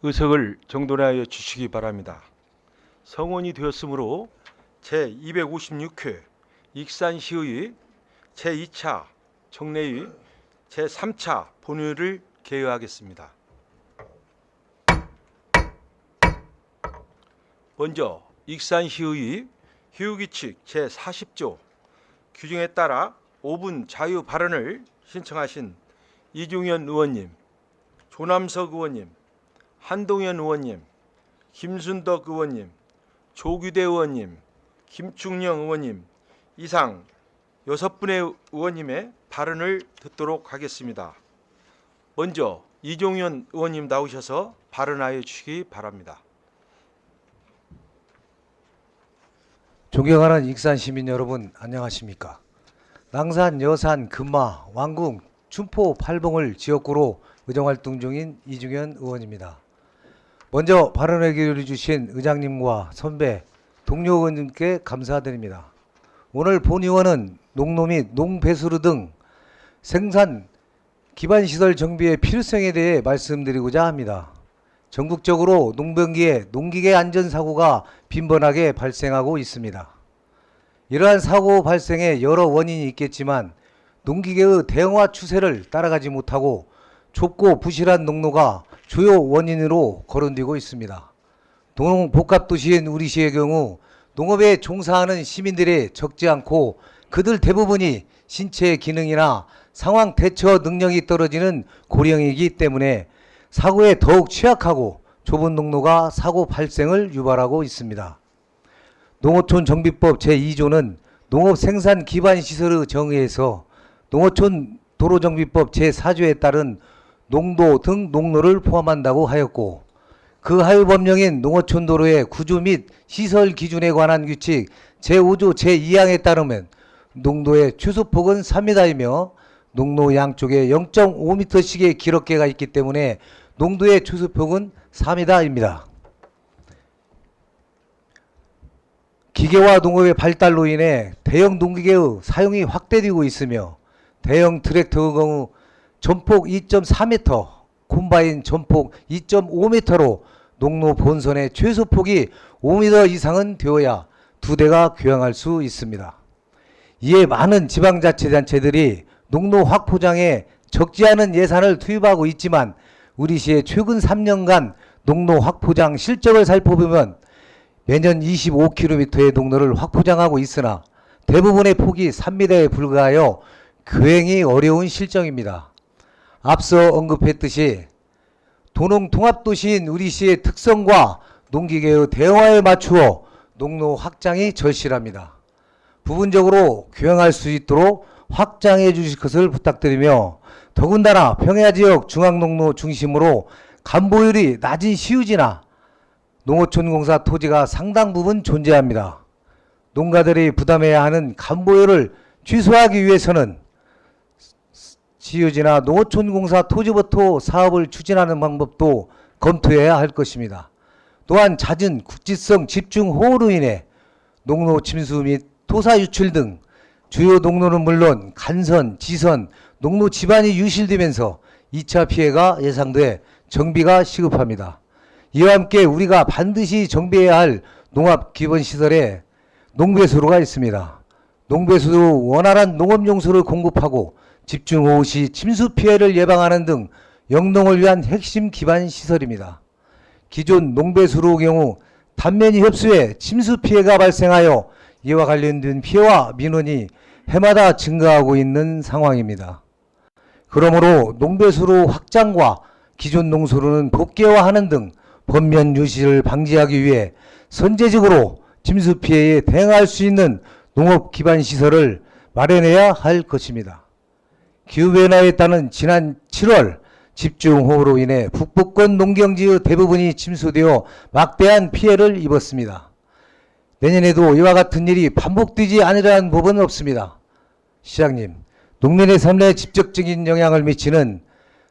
의석을 정돈하여 주시기 바랍니다. 성원이 되었으므로 제256회 익산시의 제2차 정례의 제3차 본회의를 개회하겠습니다. 먼저 익산시의 회의규칙 제40조 규정에 따라 5분 자유 발언을 신청하신 이종현 의원님, 조남석 의원님, 한동현 의원님, 김순덕 의원님, 조규대 의원님, 김충영 의원님 이상 6분의 의원님의 발언을 듣도록 하겠습니다. 먼저 이종현 의원님 나오셔서 발언하여 주시기 바랍니다. 존경하는 익산 시민 여러분, 안녕하십니까? 낭산, 여산, 금마, 왕궁, 춘포, 팔봉을 지역구로 의정활동 중인 이종현 의원입니다. 먼저 발언의 기회를 주신 의장님과 선배, 동료 의원님께 감사드립니다. 오늘 본의원은 농로 및 농배수로 등 생산 기반시설 정비의 필요성에 대해 말씀드리고자 합니다. 전국적으로 농번기에 농기계 안전사고가 빈번하게 발생하고 있습니다. 이러한 사고 발생에 여러 원인이 있겠지만 농기계의 대형화 추세를 따라가지 못하고 좁고 부실한 농로가 주요 원인으로 거론되고 있습니다. 농복합도시인 우리 시의 경우 농업에 종사하는 시민들이 적지 않고 그들 대부분이 신체 기능이나 상황 대처 능력이 떨어지는 고령이기 때문에 사고에 더욱 취약하고 좁은 농로가 사고 발생을 유발하고 있습니다. 농어촌 정비법 제2조는 농업 생산 기반 시설의 정의에서 농어촌 도로정비법 제4조에 따른 농도 등 농로를 포함한다고 하였고, 그 하위 법령인 농어촌 도로의 구조 및 시설 기준에 관한 규칙 제5조 제2항에 따르면 농도의 최소폭은 3m이며 농로 양쪽에 0.5m씩의 기록계가 있기 때문에 농도의 최소폭은 4m입니다. 기계화 농업의 발달로 인해 대형 농기계의 사용이 확대되고 있으며 대형 트랙터의 경우 전폭 2.4m, 콤바인 전폭 2.5m로 농로 본선의 최소폭이 5m 이상은 되어야 두 대가 교향할 수 있습니다. 이에 많은 지방자치단체들이 농로 확포장에 적지 않은 예산을 투입하고 있지만 우리 시의 최근 3년간 농로 확포장 실적을 살펴보면 매년 25km의 농로를 확포장하고 있으나 대부분의 폭이 3m에 불과하여 교행이 어려운 실정입니다. 앞서 언급했듯이 도농통합도시인 우리 시의 특성과 농기계의 대형화에 맞추어 농로 확장이 절실합니다. 부분적으로 교행할 수 있도록 확장해 주실 것을 부탁드리며, 더군다나 평야지역 중앙농로 중심으로 간보율이 낮은 시유지나 농어촌공사 토지가 상당 부분 존재합니다. 농가들이 부담해야 하는 간보율을 취소하기 위해서는 시유지나 농어촌공사 토지부터 사업을 추진하는 방법도 검토해야 할 것입니다. 또한 잦은 국지성 집중호우로 인해 농로 침수 및 토사 유출 등 주요 농로는 물론 간선, 지선, 농로 지반이 유실되면서 2차 피해가 예상돼 정비가 시급합니다. 이와 함께 우리가 반드시 정비해야 할 농업 기본시설에 농배수로가 있습니다. 농배수로 원활한 농업용수를 공급하고 집중호우 시 침수 피해를 예방하는 등 영농을 위한 핵심 기반 시설입니다. 기존 농배수로의 경우 단면이 흡수해 침수 피해가 발생하여 이와 관련된 피해와 민원이 해마다 증가하고 있는 상황입니다. 그러므로 농배수로 확장과 기존 농수로는 복개화하는 등 번면 유실을 방지하기 위해 선제적으로 침수 피해에 대응할 수 있는 농업 기반 시설을 마련해야 할 것입니다. 기후변화에 따른 지난 7월 집중호우로 인해 북부권 농경지의 대부분이 침수되어 막대한 피해를 입었습니다. 내년에도 이와 같은 일이 반복되지 않으려는 법은 없습니다. 시장님, 농민의 삶에 직접적인 영향을 미치는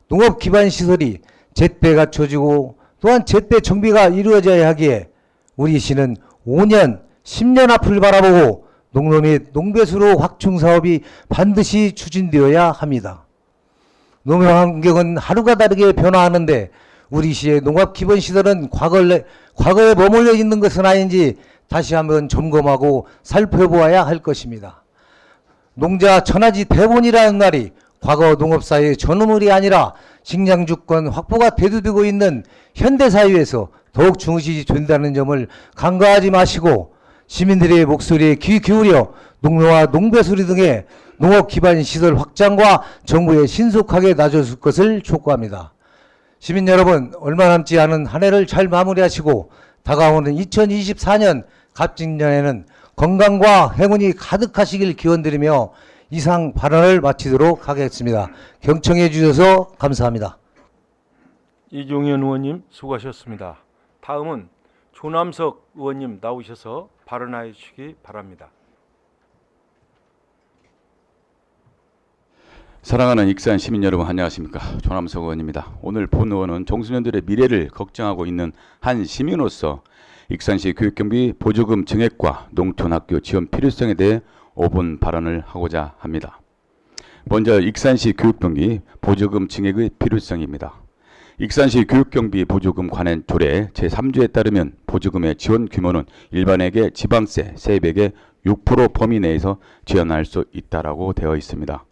농업 기반 시설이 제때 갖춰지고 또한 제때 정비가 이루어져야 하기에 우리 시는 5년, 10년 앞을 바라보고 농로 및 농배수로 확충 사업이 반드시 추진되어야 합니다. 농업 환경은 하루가 다르게 변화하는데 우리 시의 농업 기본 시설은 과거에 머물러 있는 것은 아닌지 다시 한번 점검하고 살펴보아야 할 것입니다. 농자 천하지 대본이라는 말이 과거 농업사회의 전후물이 아니라 식량 주권 확보가 대두되고 있는 현대사회에서 더욱 중시 된다는 점을 간과하지 마시고 시민들의 목소리에 귀 기울여 농로와 농배수리 등의 농업 기반 시설 확장과 정부에 신속하게 나서줄 것을 촉구합니다. 시민 여러분, 얼마 남지 않은 한 해를 잘 마무리하시고 다가오는 2024년 갑진년에는 건강과 행운이 가득하시길 기원드리며 이상 발언을 마치도록 하겠습니다. 경청해 주셔서 감사합니다. 이종현 의원님 수고하셨습니다. 다음은 조남석 의원님 나오셔서 발언하여 주시기 바랍니다. 사랑하는 익산 시민 여러분 안녕하십니까. 조남석 의원입니다. 오늘 본 의원은 청소년들의 미래를 걱정하고 있는 한 시민으로서 익산시 교육경비 보조금 증액과 농촌학교 지원 필요성에 대해 5분 발언을 하고자 합니다. 먼저 익산시 교육경비 보조금 증액의 필요성입니다. 익산시 교육경비 보조금 관행 조례 제3조에 따르면 보조금의 지원 규모는 일반에게 지방세, 세액의 6% 범위 내에서 지원할 수 있다라고 되어 있습니다.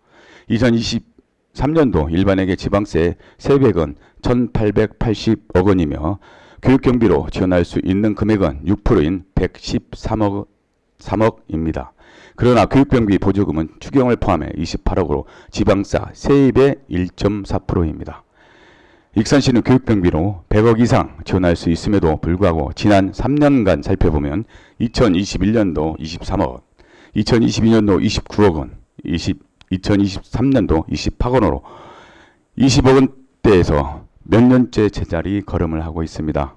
2023년도 일반에게 지방세 세액은 1,880억 원이며 교육경비로 지원할 수 있는 금액은 6%인 113억입니다. 그러나 교육경비 보조금은 추경을 포함해 28억으로 지방세 세입의 1.4%입니다. 익산시는 교육경비로 100억 이상 지원할 수 있음에도 불구하고 지난 3년간 살펴보면 2021년도 23억, 2022년도 29억 원, 2023년도 28억 원으로 20억 원대에서 몇 년째 제자리 걸음을 하고 있습니다.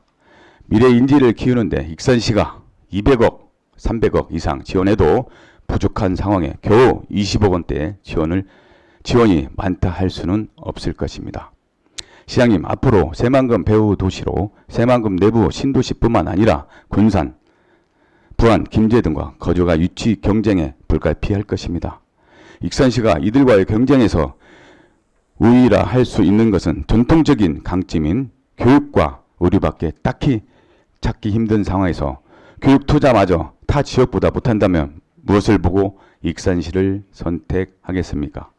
미래 인지를 키우는데 익산시가 200억, 300억 이상 지원해도 부족한 상황에 겨우 20억 원대 지원이 많다 할 수는 없을 것입니다. 시장님, 앞으로 새만금 배후 도시로 새만금 내부 신도시뿐만 아니라 군산, 부안, 김제 등과 거주가 유치 경쟁에 불가피할 것입니다. 익산시가 이들과의 경쟁에서 우위라 할 수 있는 것은 전통적인 강점인 교육과 의료밖에 딱히 찾기 힘든 상황에서 교육 투자마저 타 지역보다 못한다면 무엇을 보고 익산시를 선택하겠습니까?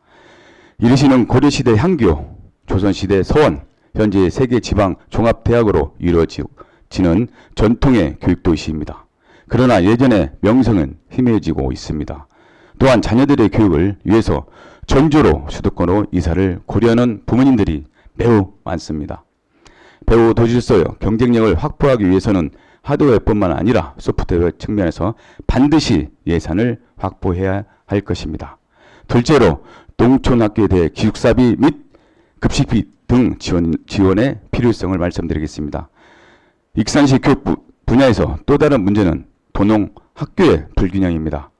이르시는 고려시대 향교, 조선시대 서원, 현재 세계 지방 종합대학으로 이루어지는 전통의 교육도시입니다. 그러나 예전의 명성은 희미해지고 있습니다. 또한 자녀들의 교육을 위해서 전주로 수도권으로 이사를 고려하는 부모님들이 매우 많습니다. 배우 도시로서의 경쟁력을 확보하기 위해서는 하드웨어뿐만 아니라 소프트웨어 측면에서 반드시 예산을 확보해야 할 것입니다. 둘째로 농촌학교에 대해 기숙사비 및 급식비 등 지원의 필요성을 말씀드리겠습니다. 익산시 교육부 분야에서 또 다른 문제는 도농 학교의 불균형입니다.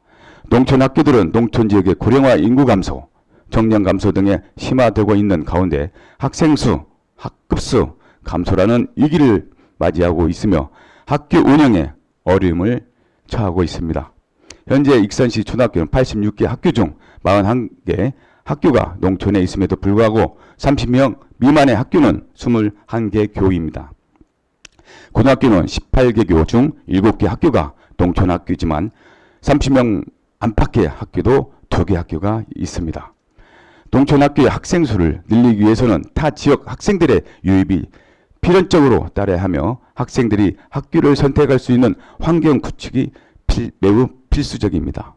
농촌 학교들은 농촌 지역의 고령화 인구 감소, 정년 감소 등에 심화되고 있는 가운데 학생 수, 학급수 감소라는 위기를 맞이하고 있으며 학교 운영에 어려움을 처하고 있습니다. 현재 익산시 초등학교는 86개 학교 중 41개 학교가 농촌에 있음에도 불구하고 30명 미만의 학교는 21개 교입니다. 고등학교는 18개 교 중 7개 학교가 농촌 학교지만 30명 안팎의 학교도 2개 학교가 있습니다. 농촌 학교의 학생 수를 늘리기 위해서는 타 지역 학생들의 유입이 필연적으로 따라야 하며 학생들이 학교를 선택할 수 있는 환경 구축이 매우 필수적입니다.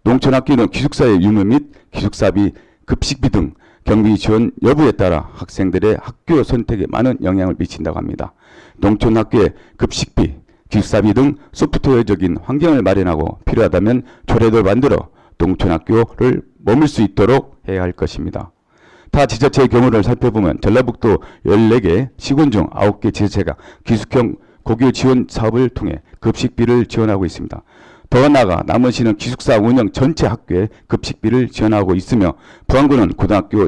농촌 학교는 기숙사의 유무 및 기숙사비, 급식비 등 경비 지원 여부에 따라 학생들의 학교 선택에 많은 영향을 미친다고 합니다. 농촌 학교의 급식비, 기숙사비 등 소프트웨어적인 환경을 마련하고 필요하다면 조례를 만들어 농촌 학교를 머물 수 있도록 해야 할 것입니다. 타 지자체의 경우를 살펴보면 전라북도 14개, 시군 중 9개 지자체가 기숙형 고교 지원 사업을 통해 급식비를 지원하고 있습니다. 더 나아가 남원시는 기숙사 운영 전체 학교에 급식비를 지원하고 있으며 부안군은 고등학교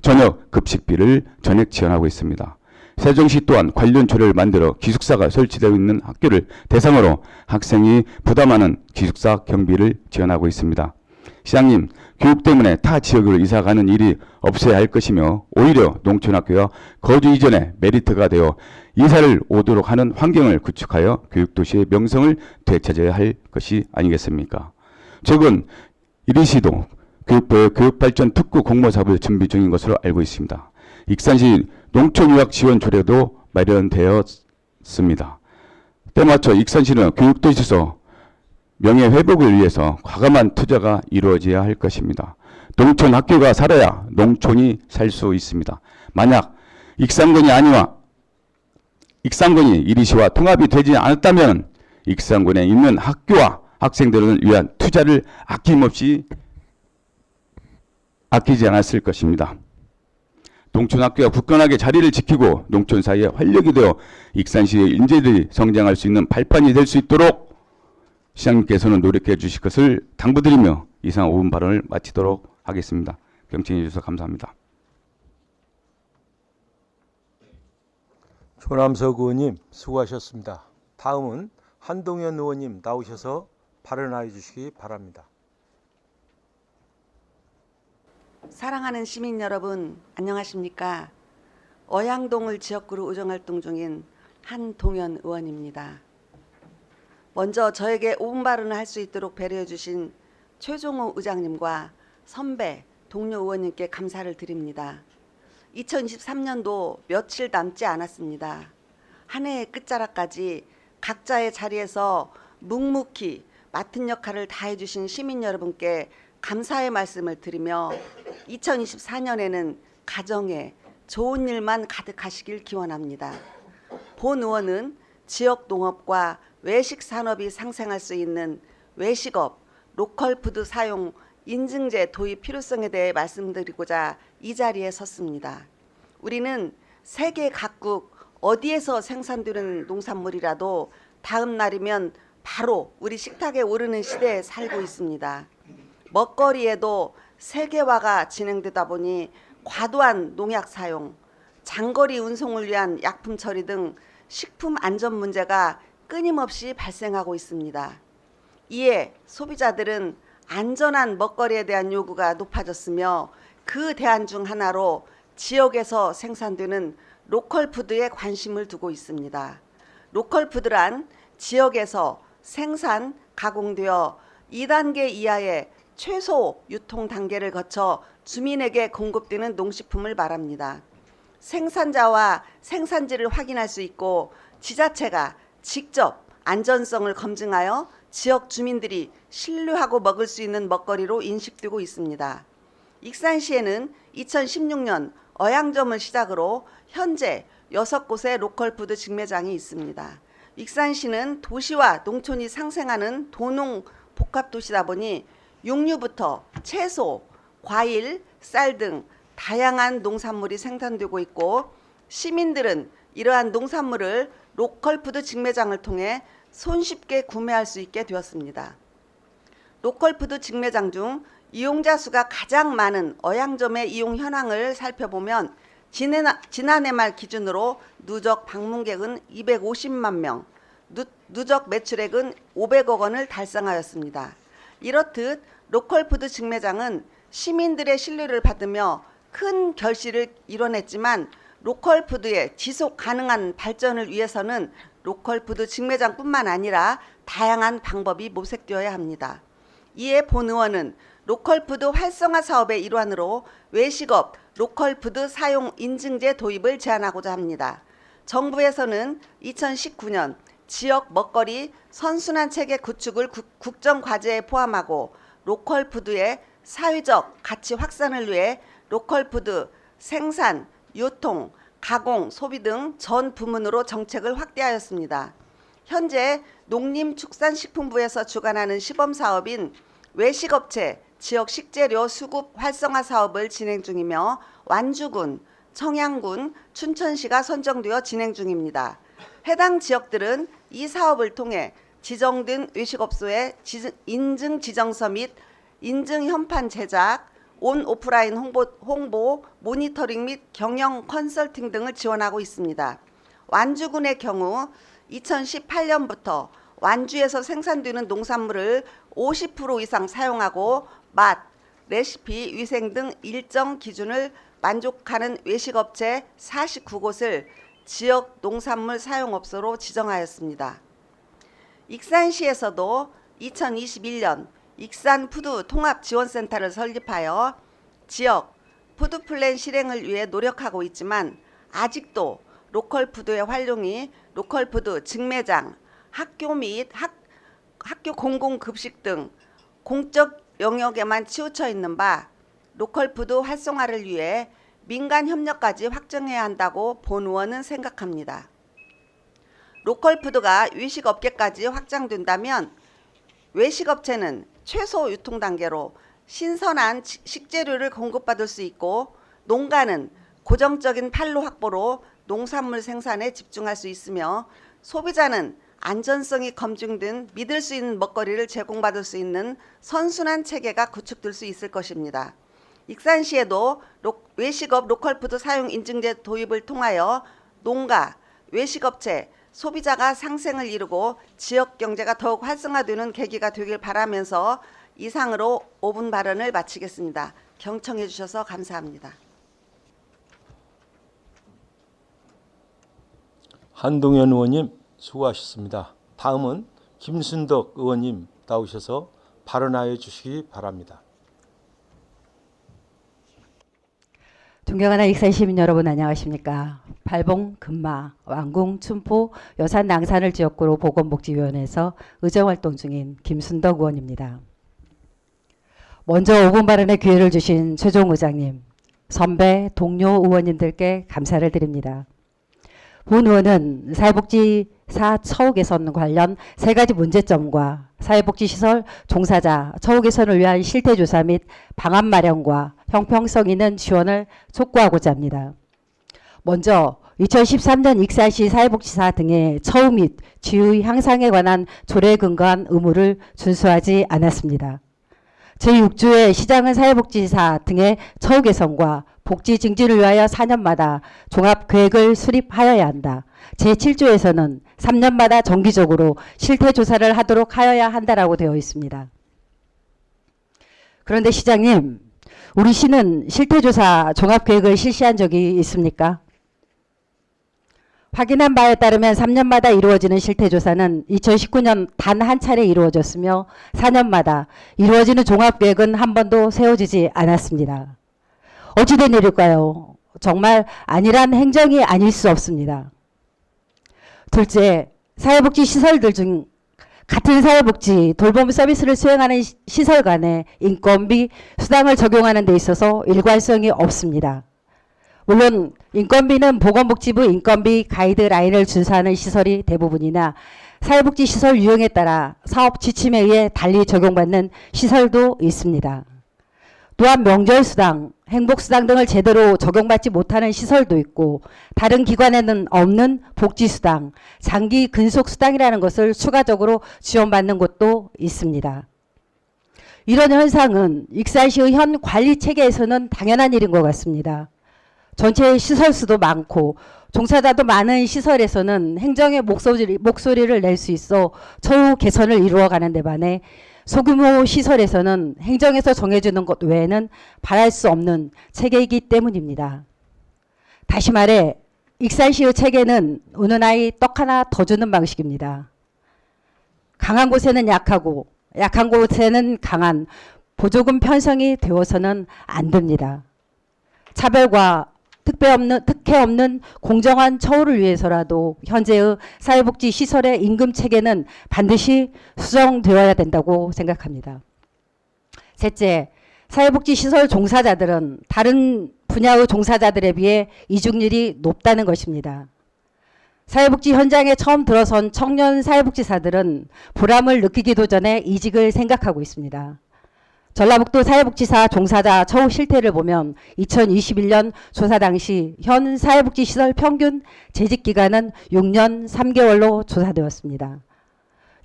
저녁 급식비를 전액 지원하고 있습니다. 세종시 또한 관련 조례를 만들어 기숙사가 설치되어 있는 학교를 대상으로 학생이 부담하는 기숙사 경비를 지원하고 있습니다. 시장님, 교육 때문에 타 지역으로 이사 가는 일이 없어야 할 것이며 오히려 농촌학교가 거주 이전에 메리트가 되어 이사를 오도록 하는 환경을 구축하여 교육도시의 명성을 되찾아야 할 것이 아니겠습니까? 최근 이리시도 교육부의 교육발전 특구 공모사업을 준비 중인 것으로 알고 있습니다. 익산시 농촌유학 지원 조례도 마련되었습니다. 때맞춰 익산시는 교육도시에서 명예회복을 위해서 과감한 투자가 이루어져야 할 것입니다. 농촌 학교가 살아야 농촌이 살 수 있습니다. 만약 익산군이 이리시와 통합이 되지 않았다면 익산군에 있는 학교와 학생들을 위한 투자를 아끼지 않았을 것입니다. 농촌 학교가 굳건하게 자리를 지키고 농촌 사이에 활력이 되어 익산시의 인재들이 성장할 수 있는 발판이 될 수 있도록 시장님께서는 노력해 주실 것을 당부드리며 이상 5분 발언을 마치도록 하겠습니다. 경청해 주셔서 감사합니다. 조남석 의원님 수고하셨습니다. 다음은 한동현 의원님 나오셔서 발언해 주시기 바랍니다. 사랑하는 시민 여러분, 안녕하십니까? 어양동을 지역구로 의정활동 중인 한동현 의원입니다. 먼저 저에게 5분 발언을 할 수 있도록 배려해 주신 최종호 의장님과 선배, 동료 의원님께 감사를 드립니다. 2023년도 며칠 남지 않았습니다. 한 해의 끝자락까지 각자의 자리에서 묵묵히 맡은 역할을 다해 주신 시민 여러분께 감사의 말씀을 드리며 2024년에는 가정에 좋은 일만 가득하시길 기원합니다. 본 의원은 지역 농업과 외식 산업이 상생할 수 있는 외식업, 로컬푸드 사용 인증제 도입 필요성에 대해 말씀드리고자 이 자리에 섰습니다. 우리는 세계 각국 어디에서 생산되는 농산물이라도 다음 날이면 바로 우리 식탁에 오르는 시대에 살고 있습니다. 먹거리에도 세계화가 진행되다 보니 과도한 농약 사용, 장거리 운송을 위한 약품 처리 등 식품 안전 문제가 끊임없이 발생하고 있습니다. 이에 소비자들은 안전한 먹거리에 대한 요구가 높아졌으며 그 대안 중 하나로 지역에서 생산되는 로컬푸드에 관심을 두고 있습니다. 로컬푸드란 지역에서 생산, 가공되어 2단계 이하의 최소 유통 단계를 거쳐 주민에게 공급되는 농식품을 말합니다. 생산자와 생산지를 확인할 수 있고 지자체가 직접 안전성을 검증하여 지역 주민들이 신뢰하고 먹을 수 있는 먹거리로 인식되고 있습니다. 익산시에는 2016년 어양점을 시작으로 현재 6곳의 로컬푸드 직매장이 있습니다. 익산시는 도시와 농촌이 상생하는 도농 복합도시다 보니 육류부터 채소, 과일, 쌀 등 다양한 농산물이 생산되고 있고 시민들은 이러한 농산물을 로컬푸드 직매장을 통해 손쉽게 구매할 수 있게 되었습니다. 로컬푸드 직매장 중 이용자 수가 가장 많은 어양점의 이용 현황을 살펴보면 지난해 말 기준으로 누적 방문객은 250만 명, 누적 매출액은 500억 원을 달성하였습니다. 이렇듯 로컬푸드 직매장은 시민들의 신뢰를 받으며 큰 결실을 이뤄냈지만 로컬푸드의 지속 가능한 발전을 위해서는 로컬푸드 직매장뿐만 아니라 다양한 방법이 모색되어야 합니다. 이에 본 의원은 로컬푸드 활성화 사업의 일환으로 외식업 로컬푸드 사용 인증제 도입을 제안하고자 합니다. 정부에서는 2019년 지역 먹거리 선순환 체계 구축을 국정과제에 포함하고 로컬푸드의 사회적 가치 확산을 위해 로컬푸드 생산, 유통, 가공, 소비 등 전 부문으로 정책을 확대하였습니다. 현재 농림축산식품부에서 주관하는 시범사업인 외식업체 지역 식재료 수급 활성화 사업을 진행 중이며 완주군, 청양군, 춘천시가 선정되어 진행 중입니다. 해당 지역들은 이 사업을 통해 지정된 외식업소의 인증 지정서 및 인증 현판 제작, 온 오프라인 홍보, 모니터링 및 경영 컨설팅 등을 지원하고 있습니다. 완주군의 경우 2018년부터 완주에서 생산되는 농산물을 50% 이상 사용하고 맛, 레시피, 위생 등 일정 기준을 만족하는 외식업체 49곳을 지역 농산물 사용업소로 지정하였습니다. 익산시에서도 2021년 익산푸드 통합지원센터를 설립하여 지역 푸드플랜 실행을 위해 노력하고 있지만 아직도 로컬푸드의 활용이 로컬푸드 직매장, 학교 및 학교 공공급식 등 공적 영역에만 치우쳐 있는 바 로컬푸드 활성화를 위해 민간 협력까지 확정해야 한다고 본 의원은 생각합니다. 로컬푸드가 외식업계까지 확장된다면 외식업체는 최소 유통 단계로 신선한 식재료를 공급받을 수 있고 농가는 고정적인 판로 확보로 농산물 생산에 집중할 수 있으며 소비자는 안전성이 검증된 믿을 수 있는 먹거리를 제공받을 수 있는 선순환 체계가 구축될 수 있을 것입니다. 익산시에도 외식업 로컬푸드 사용 인증제 도입을 통하여 농가, 외식업체, 소비자가 상생을 이루고 지역 경제가 더욱 활성화되는 계기가 되길 바라면서 이상으로 5분 발언을 마치겠습니다. 경청해 주셔서 감사합니다. 한동현 의원님 수고하셨습니다. 다음은 김순덕 의원님 나오셔서 발언하여 주시기 바랍니다. 존경하는 익산 시민 여러분 안녕하십니까. 발봉, 금마, 왕궁, 춘포, 여산, 낭산을 지역구로 보건복지위원회에서 의정활동 중인 김순덕 의원입니다. 먼저 5분 발언의 기회를 주신 최종 의장님, 선배, 동료 의원님들께 감사를 드립니다. 본 의원은 사회복지사 처우 개선 관련 3가지 문제점과 사회복지시설 종사자 처우 개선을 위한 실태조사 및 방안 마련과 형평성 있는 지원을 촉구하고자 합니다. 먼저 2013년 익산시 사회복지사 등의 처우 및 지위 향상에 관한 조례에 근거한 의무를 준수하지 않았습니다. 제6조의 시장은 사회복지사 등의 처우 개선과 복지 증진을 위하여 4년마다 종합계획을 수립하여야 한다. 제7조에서는 3년마다 정기적으로 실태조사를 하도록 하여야 한다라고 되어 있습니다. 그런데 시장님, 우리 시는 실태조사 종합계획을 실시한 적이 있습니까? 확인한 바에 따르면 3년마다 이루어지는 실태조사는 2019년 단 한 차례 이루어졌으며 4년마다 이루어지는 종합계획은 한 번도 세워지지 않았습니다. 어찌된 일일까요? 정말 안일한 행정이 아닐 수 없습니다. 둘째, 사회복지 시설들 중 같은 사회복지 돌봄 서비스를 수행하는 시설 간에 인건비, 수당을 적용하는 데 있어서 일관성이 없습니다. 물론 인건비는 보건복지부 인건비 가이드라인을 준수하는 시설이 대부분이나 사회복지시설 유형에 따라 사업 지침에 의해 달리 적용받는 시설도 있습니다. 또한 명절수당, 행복수당 등을 제대로 적용받지 못하는 시설도 있고 다른 기관에는 없는 복지수당, 장기 근속수당이라는 것을 추가적으로 지원받는 곳도 있습니다. 이런 현상은 익산시의 현 관리체계에서는 당연한 일인 것 같습니다. 전체 시설수도 많고 종사자도 많은 시설에서는 행정의 목소리를 낼 수 있어 처우 개선을 이루어가는 데 반해 소규모 시설에서는 행정에서 정해주는 것 외에는 바랄 수 없는 체계이기 때문입니다. 다시 말해 익산시의 체계는 우는 아이 떡 하나 더 주는 방식입니다. 강한 곳에는 약하고 약한 곳에는 강한 보조금 편성이 되어서는 안 됩니다. 차별과 특혜 없는 공정한 처우를 위해서라도 현재의 사회복지 시설의 임금 체계는 반드시 수정되어야 된다고 생각합니다. 셋째, 사회복지 시설 종사자들은 다른 분야의 종사자들에 비해 이직률이 높다는 것입니다. 사회복지 현장에 처음 들어선 청년 사회복지사들은 보람을 느끼기도 전에 이직을 생각하고 있습니다. 전라북도 사회복지사 종사자 처우 실태를 보면 2021년 조사 당시 현 사회복지시설 평균 재직기간은 6년 3개월로 조사되었습니다.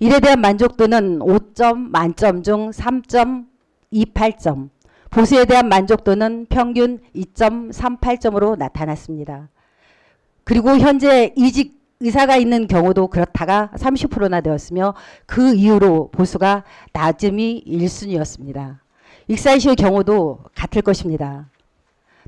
이에 대한 만족도는 5점 만점 중 3.28점, 보수에 대한 만족도는 평균 2.38점으로 나타났습니다. 그리고 현재 이직 의사가 있는 경우도 그렇다가 30%나 되었으며 그 이후로 보수가 낮음이 1순위였습니다. 익산시의 경우도 같을 것입니다.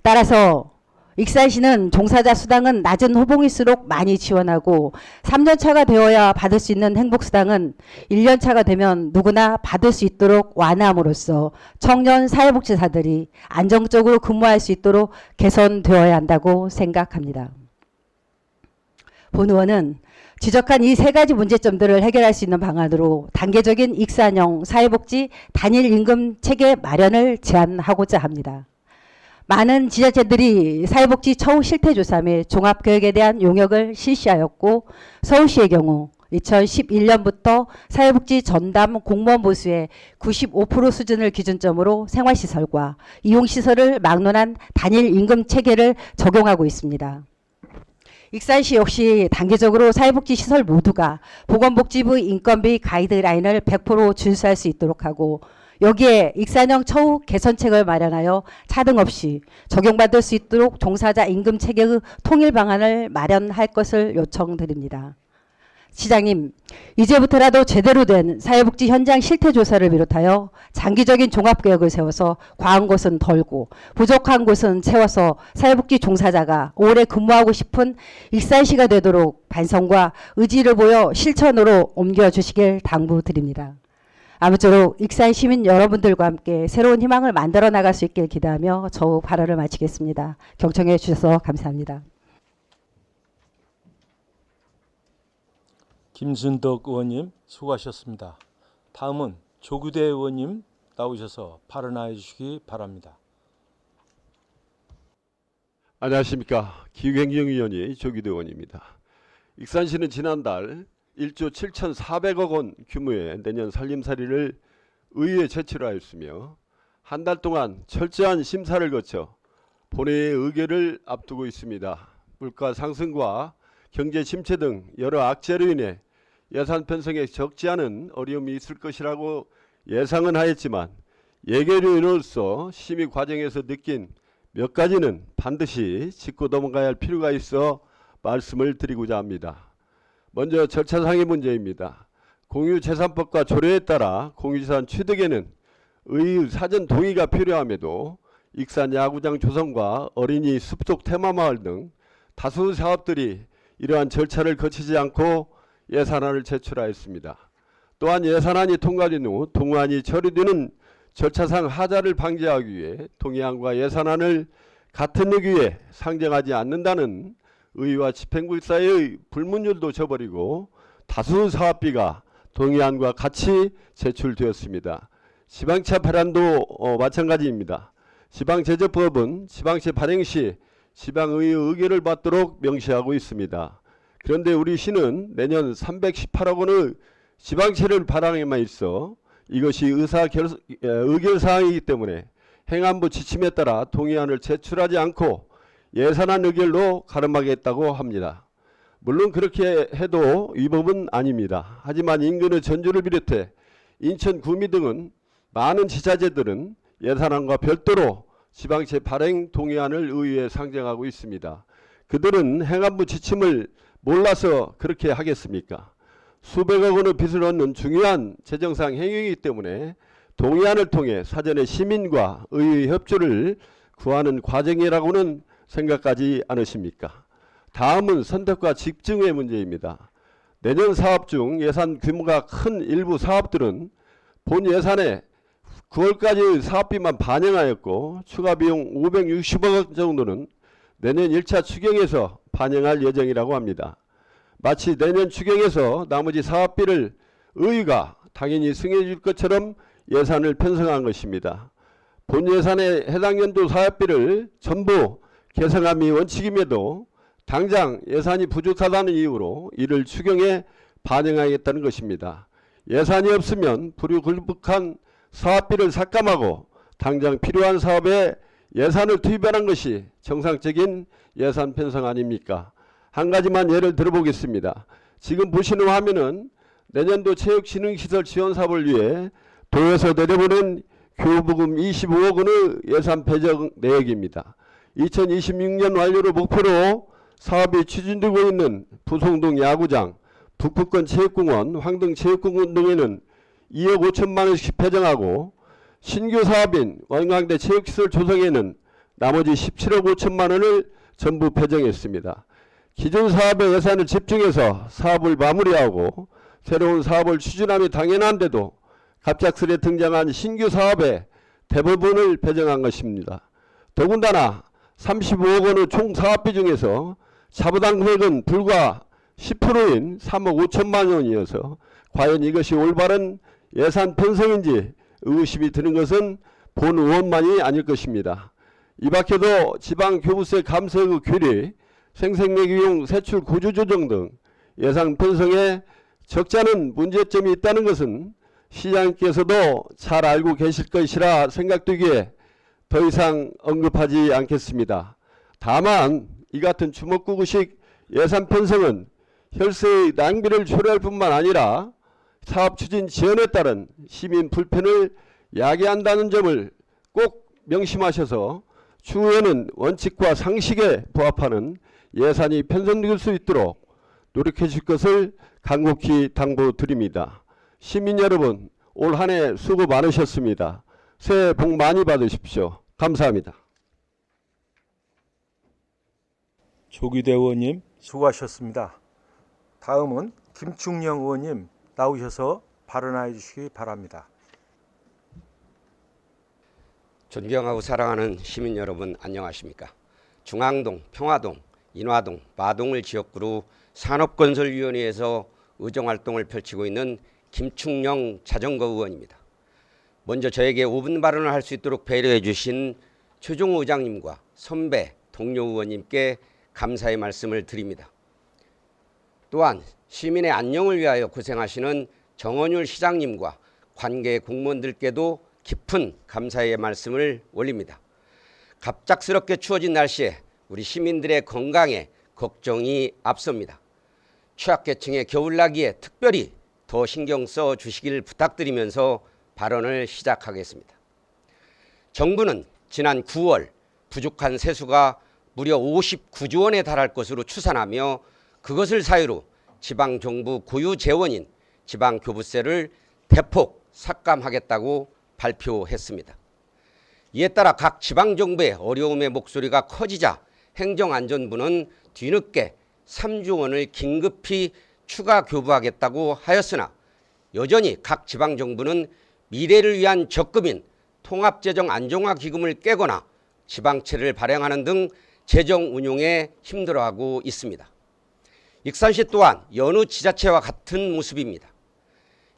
따라서 익산시는 종사자 수당은 낮은 호봉일수록 많이 지원하고 3년차가 되어야 받을 수 있는 행복수당은 1년차가 되면 누구나 받을 수 있도록 완화함으로써 청년 사회복지사들이 안정적으로 근무할 수 있도록 개선되어야 한다고 생각합니다. 본 의원은 지적한 이 세 가지 문제점들을 해결할 수 있는 방안으로 단계적인 익산형 사회복지 단일 임금 체계 마련을 제안하고자 합니다. 많은 지자체들이 사회복지 처우 실태조사 및 종합교육에 대한 용역을 실시하였고 서울시의 경우 2011년부터 사회복지 전담 공무원 보수의 95% 수준을 기준점으로 생활시설과 이용시설을 막론한 단일 임금 체계를 적용하고 있습니다. 익산시 역시 단계적으로 사회복지 시설 모두가 보건복지부 인건비 가이드라인을 100% 준수할 수 있도록 하고 여기에 익산형 처우 개선책을 마련하여 차등 없이 적용받을 수 있도록 종사자 임금 체계의 통일 방안을 마련할 것을 요청드립니다. 시장님, 이제부터라도 제대로 된 사회복지 현장 실태조사를 비롯하여 장기적인 종합계획을 세워서 과한 곳은 덜고 부족한 곳은 채워서 사회복지 종사자가 오래 근무하고 싶은 익산시가 되도록 반성과 의지를 보여 실천으로 옮겨주시길 당부드립니다. 아무쪼록 익산 시민 여러분들과 함께 새로운 희망을 만들어 나갈 수 있길 기대하며 저 발언을 마치겠습니다. 경청해 주셔서 감사합니다. 김순덕 의원님 수고하셨습니다. 다음은 조규대 의원님 나오셔서 발언해 주시기 바랍니다. 안녕하십니까. 기후행정위원회 조규대 의원입니다. 익산시는 지난달 1조 7,400억 원 규모의 내년 살림살이를 의회에 제출하였으며 한 달 동안 철저한 심사를 거쳐 본회의의 의결을 앞두고 있습니다. 물가 상승과 경제 침체 등 여러 악재로 인해 예산 편성에 적지 않은 어려움이 있을 것이라고 예상은 하였지만 예결위원으로서 심의 과정에서 느낀 몇 가지는 반드시 짚고 넘어가야 할 필요가 있어 말씀을 드리고자 합니다. 먼저 절차상의 문제입니다. 공유재산법과 조례에 따라 공유재산 취득에는 의의 사전 동의가 필요함에도 익산 야구장 조성과 어린이 숲속 테마마을 등 다수 사업들이 이러한 절차를 거치지 않고 예산안을 제출하였습니다. 또한 예산안이 통과된 후 동의안이 처리되는 절차상 하자를 방지하기 위해 동의안과 예산안을 같은 여기에 상정하지 않는다는 의회와 집행부 사이의 불문율도 져버리고 다수 사업비가 동의안과 같이 제출되었습니다. 지방채 발안도 마찬가지입니다. 지방제조법은 지방채 발행 시 지방의회 의결을 받도록 명시하고 있습니다. 그런데 우리 시는 내년 318억 원의 지방채를 발행에만 있어 이것이 의결사항이기 때문에 행안부 지침에 따라 동의안을 제출하지 않고 예산안 의결로 가름하겠다고 합니다. 물론 그렇게 해도 위법은 아닙니다. 하지만 인근의 전주를 비롯해 인천, 구미 등은 많은 지자체들은 예산안과 별도로 지방채 발행 동의안을 의회에 상정하고 있습니다. 그들은 행안부 지침을 몰라서 그렇게 하겠습니까? 수백억 원의 빚을 얻는 중요한 재정상 행위이기 때문에 동의안을 통해 사전에 시민과 의회의 협조를 구하는 과정이라고는 생각하지 않으십니까? 다음은 선택과 집중의 문제입니다. 내년 사업 중 예산 규모가 큰 일부 사업들은 본 예산에 9월까지 사업비만 반영하였고 추가 비용 560억 원 정도는 내년 1차 추경에서 반영할 예정이라고 합니다. 마치 내년 추경에서 나머지 사업비를 의회가 당연히 승인해 줄 것처럼 예산을 편성한 것입니다. 본 예산에 해당 연도 사업비를 전부 계산함이 원칙임에도 당장 예산이 부족하다는 이유로 이를 추경에 반영하겠다는 것입니다. 예산이 없으면 불효불급한 사업비를 삭감하고 당장 필요한 사업에 예산을 투입하는 것이 정상적인 예산 편성 아닙니까? 한 가지만 예를 들어보겠습니다. 지금 보시는 화면은 내년도 체육진흥시설 지원 사업을 위해 도에서 내려보낸 교부금 25억 원의 예산 배정 내역입니다. 2026년 완료를 목표로 사업이 추진되고 있는 부송동 야구장, 북부권 체육공원, 황등 체육공원 등에는 2억 5천만 원씩 배정하고 신규 사업인 원광대 체육시설 조성에는 나머지 17억 5천만 원을 전부 배정했습니다. 기존 사업의 예산을 집중해서 사업을 마무리하고 새로운 사업을 추진함이 당연한데도 갑작스레 등장한 신규 사업에 대부분을 배정한 것입니다. 더군다나 35억 원의 총 사업비 중에서 자부담 금액은 불과 10%인 3억 5천만 원이어서 과연 이것이 올바른 예산 편성인지 의구심이 드는 것은 본 의원만이 아닐 것입니다. 이 밖에도 지방교부세 감세의 규리, 생생내기용 세출 구조조정 등 예산 편성에 적지 않은 문제점이 있다는 것은 시장님께서도 잘 알고 계실 것이라 생각되기에 더 이상 언급하지 않겠습니다. 다만 이 같은 주먹구구식 예산 편성은 혈세의 낭비를 초래할 뿐만 아니라 사업 추진 지연에 따른 시민 불편을 야기한다는 점을 꼭 명심하셔서 추후에는 원칙과 상식에 부합하는 예산이 편성될 수 있도록 노력해 주실 것을 간곡히 당부드립니다. 시민 여러분, 올 한 해 수고 많으셨습니다. 새해 복 많이 받으십시오. 감사합니다. 조규대 의원님 수고하셨습니다. 다음은 김충영 의원님 나오셔서 발언해 주시기 바랍니다. 존경하고 사랑하는 시민 여러분 안녕하십니까. 중앙동, 평화동, 인화동, 마동을 지역구로 산업건설위원회에서 의정활동을 펼치고 있는 김충영 자전거 의원입니다. 먼저 저에게 5분 발언을 할 수 있도록 배려해 주신 최종 의장님과 선배 동료 의원님께 감사의 말씀을 드립니다. 또한 시민의 안녕을 위하여 고생하시는 정원율 시장님과 관계 공무원들께도 깊은 감사의 말씀을 올립니다. 갑작스럽게 추워진 날씨에 우리 시민들의 건강에 걱정이 앞섭니다. 취약계층의 겨울나기에 특별히 더 신경 써 주시길 부탁드리면서 발언을 시작하겠습니다. 정부는 지난 9월 부족한 세수가 무려 59조 원에 달할 것으로 추산하며 그것을 사유로 지방정부 고유 재원인 지방교부세를 대폭 삭감하겠다고 발표했습니다. 이에 따라 각 지방정부의 어려움의 목소리가 커지자 행정안전부는 뒤늦게 3조 원을 긴급히 추가 교부하겠다고 하였으나 여전히 각 지방정부는 미래를 위한 적금인 통합재정안정화기금을 깨거나 지방채를 발행하는 등 재정 운용에 힘들어하고 있습니다. 익산시 또한 여느 지자체와 같은 모습입니다.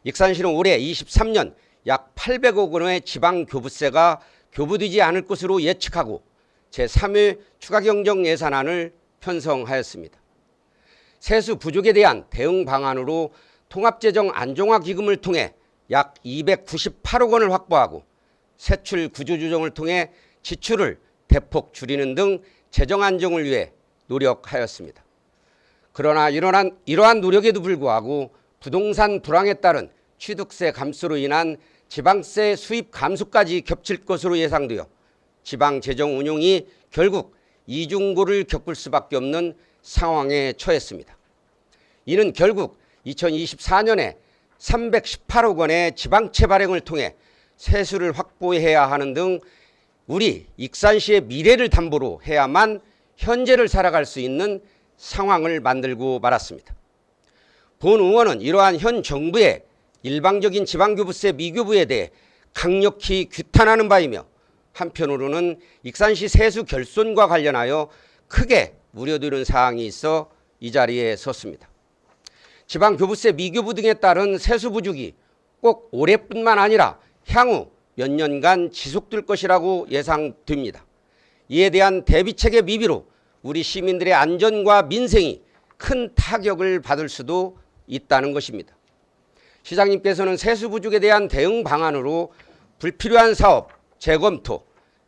익산시는 올해 23년 약 800억 원의 지방교부세가 교부되지 않을 것으로 예측하고 제3회 추가경정 예산안을 편성하였습니다. 세수 부족에 대한 대응 방안으로 통합재정 안정화기금을 통해 약 298억 원을 확보하고 세출 구조조정을 통해 지출을 대폭 줄이는 등 재정 안정을 위해 노력하였습니다. 그러나 이러한 노력에도 불구하고 부동산 불황에 따른 취득세 감소로 인한 지방세 수입 감소까지 겹칠 것으로 예상되어 지방 재정 운용이 결국 이중고를 겪을 수밖에 없는 상황에 처했습니다. 이는 결국 2024년에 318억 원의 지방채 발행을 통해 세수를 확보해야 하는 등 우리 익산시의 미래를 담보로 해야만 현재를 살아갈 수 있는 상황을 만들고 말았습니다. 본 의원은 이러한 현 정부의 일방적인 지방교부세 미교부에 대해 강력히 규탄하는 바이며 한편으로는 익산시 세수 결손과 관련하여 크게 우려되는 사항이 있어 이 자리에 섰습니다. 지방교부세 미교부 등에 따른 세수 부족이 꼭 올해뿐만 아니라 향후 몇 년간 지속될 것이라고 예상됩니다. 이에 대한 대비책의 미비로 우리 시민들의 안전과 민생이 큰 타격을 받을 수도 있다는 것입니다. 시장님께서는 세수 부족에 대한 대응 방안으로 불필요한 사업 재검토,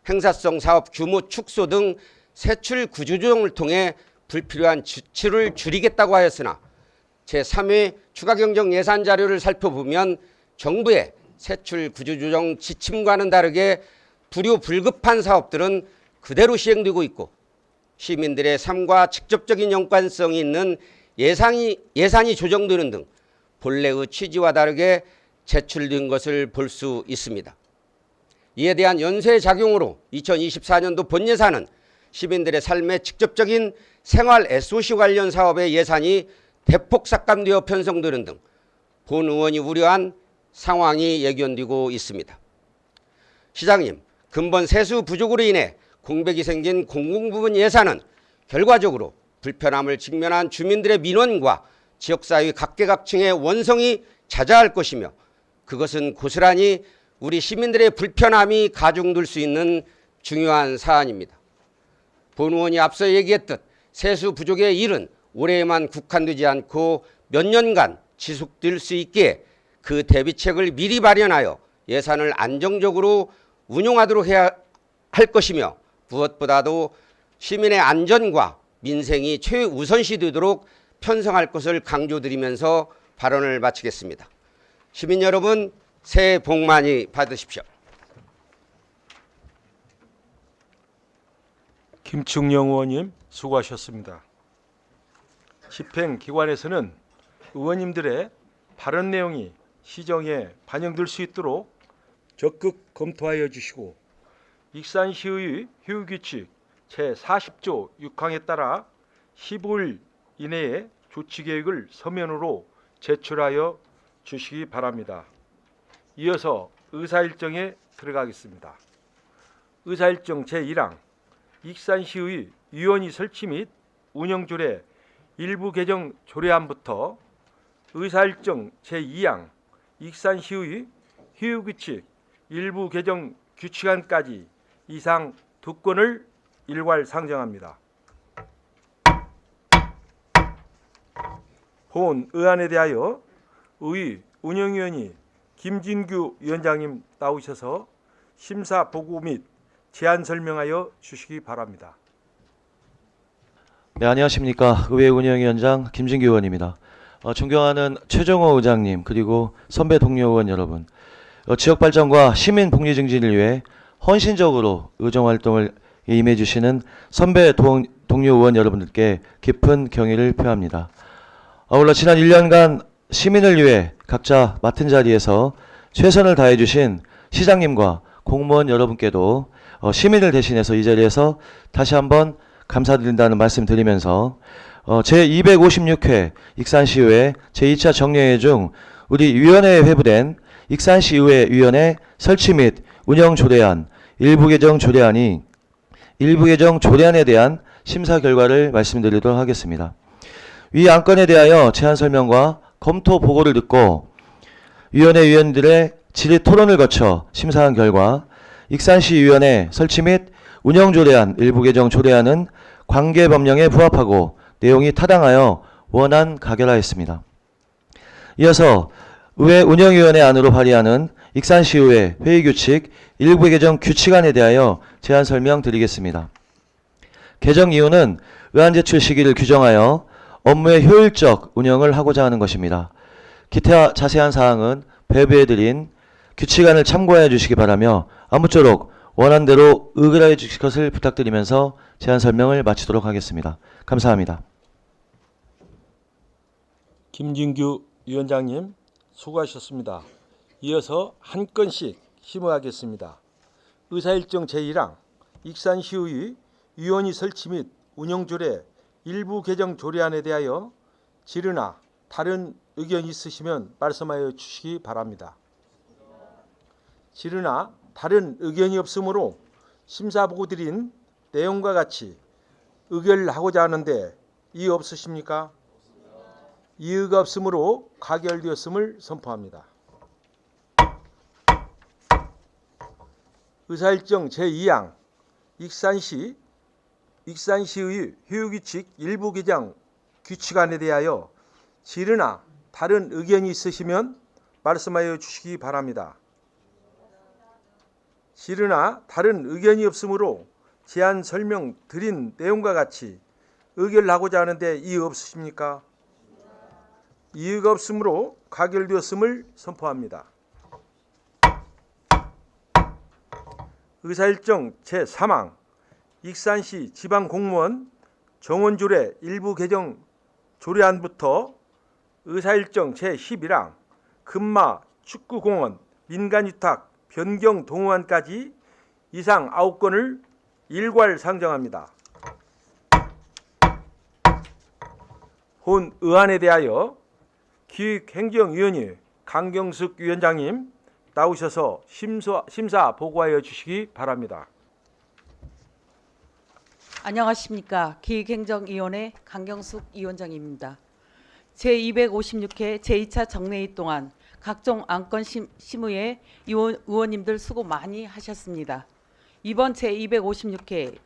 행사성 사업 규모 축소 등 세출 구조조정을 통해 불필요한 지출을 줄이겠다고 하였으나 제3회 추가경정 예산 자료를 살펴보면 정부의 세출 구조조정 지침과는 다르게 불효불급한 사업들은 그대로 시행되고 있고 시민들의 삶과 직접적인 연관성이 있는 예산이 조정되는 등 본래의 취지와 다르게 제출된 것을 볼 수 있습니다. 이에 대한 연쇄작용으로 2024년도 본예산은 시민들의 삶에 직접적인 생활 SOC 관련 사업의 예산이 대폭 삭감되어 편성되는 등 본 의원이 우려한 상황이 예견되고 있습니다. 시장님, 근본 세수 부족으로 인해 공백이 생긴 공공부문 예산은 결과적으로 불편함을 직면한 주민들의 민원과 지역사회 각계각층의 원성이 자자할 것이며 그것은 고스란히 우리 시민들의 불편함이 가중될 수 있는 중요한 사안입니다. 본 의원이 앞서 얘기했듯 세수 부족의 일은 올해에만 국한되지 않고 몇 년간 지속될 수 있기에 그 대비책을 미리 마련하여 예산을 안정적으로 운용하도록 해야 할 것이며 무엇보다도 시민의 안전과 민생이 최우선시 되도록 편성할 것을 강조드리면서 발언을 마치겠습니다. 시민 여러분, 새해 복 많이 받으십시오. 김충영 의원님 수고하셨습니다. 집행기관에서는 의원님들의 발언 내용이 시정에 반영될 수 있도록 적극 검토하여 주시고 익산시의 효율규칙 제40조 6항에 따라 15일 이내에 조치계획을 서면으로 제출하여 주시기 바랍니다. 이어서 의사일정에 들어가겠습니다. 의사일정 제1항 익산시의 위원회 설치 및 운영조례 일부 개정 조례안부터 의사일정 제2항 익산시의 효율규칙 일부 개정 규칙안까지 이상 2건을 일괄 상정합니다. 본 의안에 대하여 의 운영위원이 김진규 위원장님 나오셔서 심사 보고 및 제안 설명하여 주시기 바랍니다. 네, 안녕하십니까. 의회 운영위원장 김진규 의원입니다. 존경하는 최정호 의장님 그리고 선배 동료 의원 여러분, 지역 발전과 시민 복리 증진을 위해 헌신적으로 의정활동을 임해 주시는 선배 동료 의원 여러분들께 깊은 경의를 표합니다. 아울러 지난 1년간 시민을 위해 각자 맡은 자리에서 최선을 다해 주신 시장님과 공무원 여러분께도 시민을 대신해서 이 자리에서 다시 한번 감사드린다는 말씀 드리면서 제256회 익산시의회 제2차 정례회 중 우리 위원회에 회부된 익산시의회 위원회 설치 및 운영 조례안 일부 개정 조례안에 대한 심사 결과를 말씀드리도록 하겠습니다. 위 안건에 대하여 제안 설명과 검토 보고를 듣고 위원회 위원들의 질의 토론을 거쳐 심사한 결과 익산시의원회 설치 및 운영 조례안 일부 개정 조례안은 관계 법령에 부합하고 내용이 타당하여 원안 가결하였습니다. 이어서 의회 운영위원회 안으로 발의하는 익산시의회 회의규칙 일부 개정 규칙안에 대하여 제안 설명드리겠습니다. 개정 이유는 의안 제출 시기를 규정하여 업무의 효율적 운영을 하고자 하는 것입니다. 기타 자세한 사항은 배부해드린 규칙안을 참고해 주시기 바라며 아무쪼록 원안대로 의결하여 주실 것을 부탁드리면서 제안 설명을 마치도록 하겠습니다. 감사합니다. 김진규 위원장님 수고하셨습니다. 이어서 한 건씩 심의하겠습니다. 의사일정 제1항 익산시의 위원회 설치 및 운영조례 일부 개정 조례안에 대하여 질의나 다른 의견이 있으시면 말씀하여 주시기 바랍니다. 질의나 다른 의견이 없으므로 심사보고 드린 내용과 같이 의결하고자 하는데 이의 없으십니까? 이의가 없으므로 가결되었음을 선포합니다. 의사일정 제2항 익산시의 효율규칙 일부 개정 규칙안에 대하여 질의나 다른 의견이 있으시면 말씀하여 주시기 바랍니다. 질의나 다른 의견이 없으므로 제안 설명 드린 내용과 같이 의결하고자 하는데 이의 없으십니까? 이의가 없으므로 가결되었음을 선포합니다. 의사일정 제3항 익산시 지방공무원 정원조례 일부 개정 조례안부터 의사일정 제11항 금마 축구공원 민간위탁 변경 동의안까지 이상 9건을 일괄 상정합니다. 본 의안에 대하여 기획행정위원회 강경숙 위원장님 나오셔서 심사 보고하여 주시기 바랍니다. 안녕하십니까. 기획행정위원회 강경숙 위원장입니다. 제256회 제2차 정례회 동안 각종 안건 심의에 의원님들 수고 많이 하셨습니다. 이번 제256회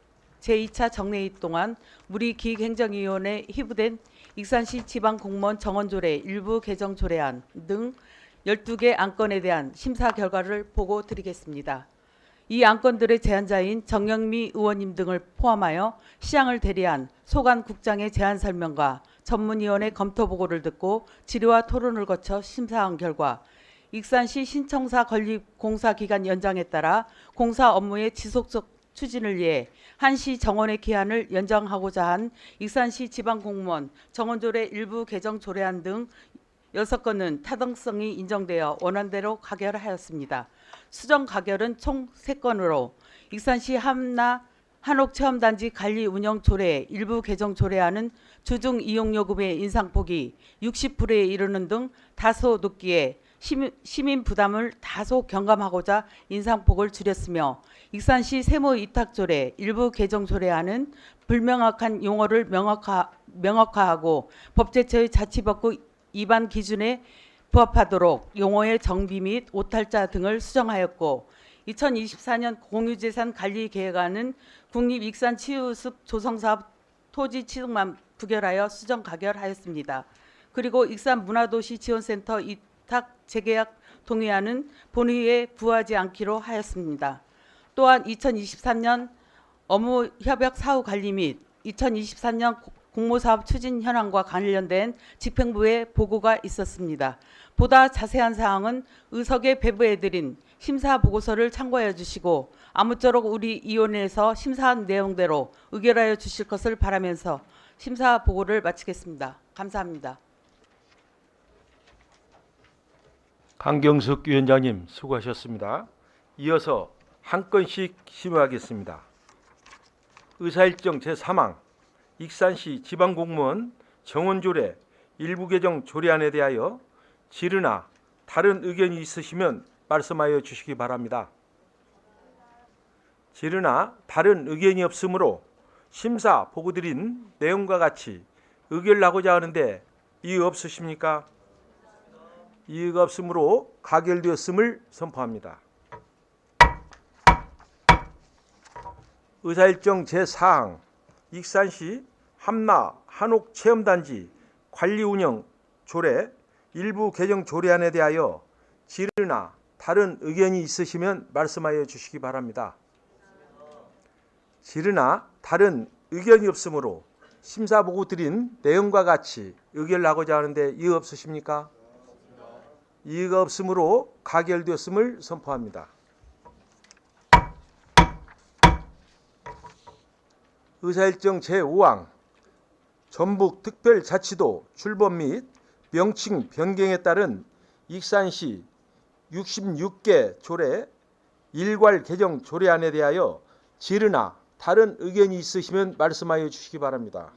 제2차 정례회 동안 우리 기획행정위원회 회부된 익산시 지방공무원 정원조례 일부 개정 조례안 등 12개 안건에 대한 심사 결과를 보고 드리겠습니다. 이 안건들의 제안자인 정영미 의원님 등을 포함하여 시장을 대리한 소관국장의 제안 설명과 전문위원회 검토 보고를 듣고 질의와 토론을 거쳐 심사한 결과 익산시 신청사 건립 공사 기간 연장에 따라 공사 업무의 지속적 추진을 위해 한시 정원의 기한을 연장하고자 한 익산시 지방공무원 정원조례 일부 개정 조례안 등 6건은 타당성이 인정되어 원안대로 가결하였습니다. 수정 가결은 총 3건으로 익산시 함나 한옥체험단지 관리 운영 조례 일부 개정 조례안은 주중 이용요금의 인상폭이 60%에 이르는 등 다소 높기에 시민 부담을 다소 경감하고자 인상폭을 줄였으며 익산시 세무위탁조례 일부 개정 조례안은 불명확한 용어를 명확화하고 법제처의 자치법규 위반 기준에 부합하도록 용어의 정비 및 오탈자 등을 수정하였고 2024년 공유재산 관리계획안은 국립익산치유숲 조성사업 토지 취득만 부결하여 수정 가결하였습니다. 그리고 익산문화도시지원센터 위탁 재계약 동의안은 본회의에 부하지 않기로 하였습니다. 또한 2023년 업무협약 사후 관리 및 2023년 공모사업 추진 현황과 관련된 집행부의 보고가 있었습니다. 보다 자세한 사항은 의석에 배부해드린 심사보고서를 참고하여 주시고 아무쪼록 우리 위원회에서 심사한 내용대로 의결하여 주실 것을 바라면서 심사보고를 마치겠습니다. 감사합니다. 강경숙 위원장님 수고하셨습니다. 이어서 한 건씩 심의하겠습니다. 의사일정 제3항 익산시 지방공무원 정원조례 일부 개정 조례안에 대하여 질의나 다른 의견이 있으시면 말씀하여 주시기 바랍니다. 질의나 다른 의견이 없으므로 심사 보고드린 내용과 같이 의결을 하고자 하는데 이의 없으십니까? 이의가 없으므로 가결되었음을 선포합니다. 의사일정 제4항 익산시 함나 한옥체험단지 관리운영 조례 일부 개정 조례안에 대하여 질의나 다른 의견이 있으시면 말씀하여 주시기 바랍니다. 질의나 다른 의견이 없으므로 심사보고 드린 내용과 같이 의결을 하고자 하는데 이의 없으십니까? 이의가 없으므로 가결되었음을 선포합니다. 의사일정 제5항 전북특별자치도 출범 및 명칭 변경에 따른 익산시 66개 조례 일괄 개정 조례안에 대하여 질의나 다른 의견이 있으시면 말씀하여 주시기 바랍니다.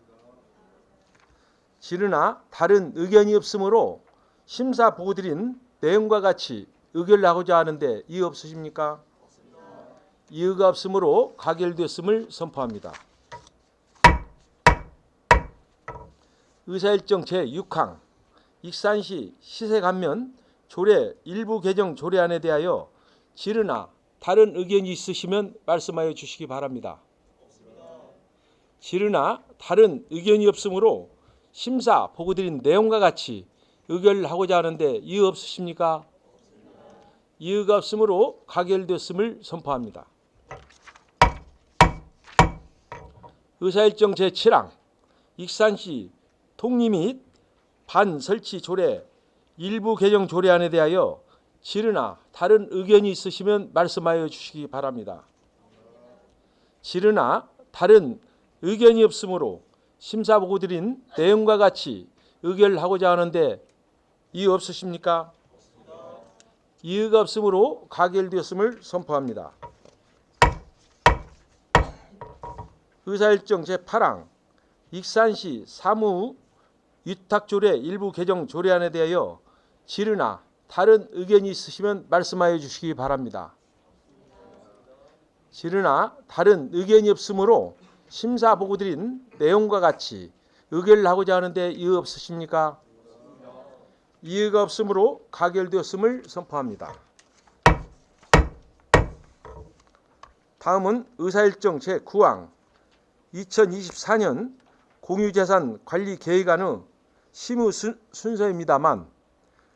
질의나 다른 의견이 없으므로 심사 보고 드린 내용과 같이 의결을 하고자 하는데 이의 없으십니까? 이의가 없으므로 가결되었음을 선포합니다. 의사일정 제6항 익산시 시세감면 조례 일부 개정 조례안에 대하여 질의나 다른 의견이 있으시면 말씀하여 주시기 바랍니다. 질의나 다른 의견이 없으므로 심사 보고 드린 내용과 같이 의결을 하고자 하는데 이의 없으십니까? 이의가 없으므로 가결되었음을 선포합니다. 의사일정 제7항 익산시 통리 및 반설치 조례 일부 개정 조례안에 대하여 질의나 다른 의견이 있으시면 말씀하여 주시기 바랍니다. 질의나 다른 의견이 없으므로 심사보고 드린 내용과 같이 의결을 하고자 하는데 이의 없으십니까? 이의가 없으므로 가결되었음을 선포합니다. 의사일정 제8항 익산시 사무 위탁조례 일부 개정 조례안에 대하여 질의나 다른 의견이 있으시면 말씀하여 주시기 바랍니다. 질의나 다른 의견이 없으므로 심사 보고 드린 내용과 같이 의결을 하고자 하는데 이의 없으십니까? 이의가 없으므로 가결되었음을 선포합니다. 다음은 의사일정 제9항 2024년 공유재산 관리 계획안의 심의 순서입니다만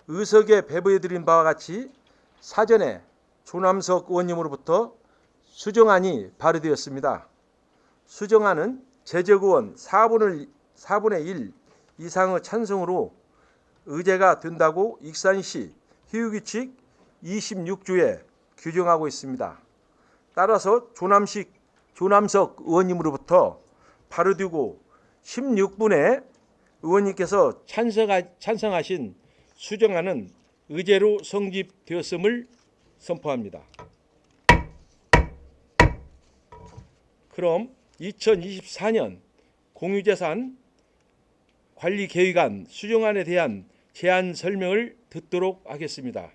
의석에 배부해드린 바와 같이 사전에 조남석 의원님으로부터 수정안이 발의되었습니다. 수정안은 제적의원 4분의 1 이상의 찬성으로 의제가 된다고 익산시 희유규칙 26조에 규정하고 있습니다. 따라서 조남석 의원님으로부터 발의되고 16분의 의원님께서 찬성하신 수정안은 의제로 성립되었음을 선포합니다. 그럼 2024년 공유재산 관리계획안 수정안에 대한 제안 설명을 듣도록 하겠습니다.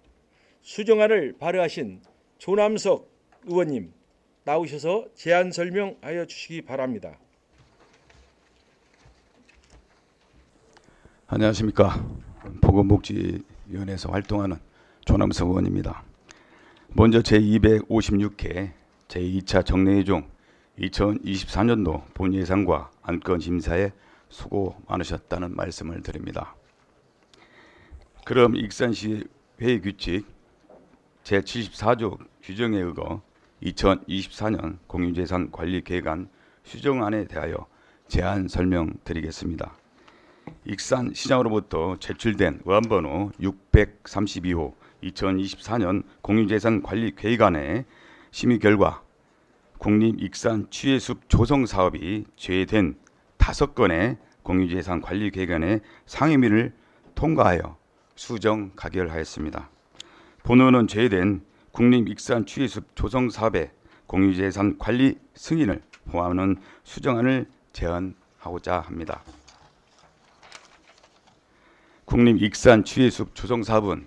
수정안을 발의하신 조남석 의원님 나오셔서 제안 설명하여 주시기 바랍니다. 안녕하십니까. 보건복지위원회에서 활동하는 조남석 의원입니다. 먼저 제256회 제2차 정례회 중 2024년도 본예산과 안건 심사에 수고 많으셨다는 말씀을 드립니다. 그럼 익산시 회의규칙 제74조 규정에 의거 2024년 공유재산 관리계획안 수정안에 대하여 제안 설명드리겠습니다. 익산시장으로부터 제출된 의안번호 632호 2024년 공유재산 관리계획안의 심의 결과 국립익산취해숲 조성사업이 제외된 5건의 공유재산 관리계획안의 상임위를 통과하여 수정 가결하였습니다. 본원은 제외된 국립익산취해숲 조성사업의 공유재산 관리 승인을 포함하는 수정안을 제안하고자 합니다. 국립익산취해숲 조성사업은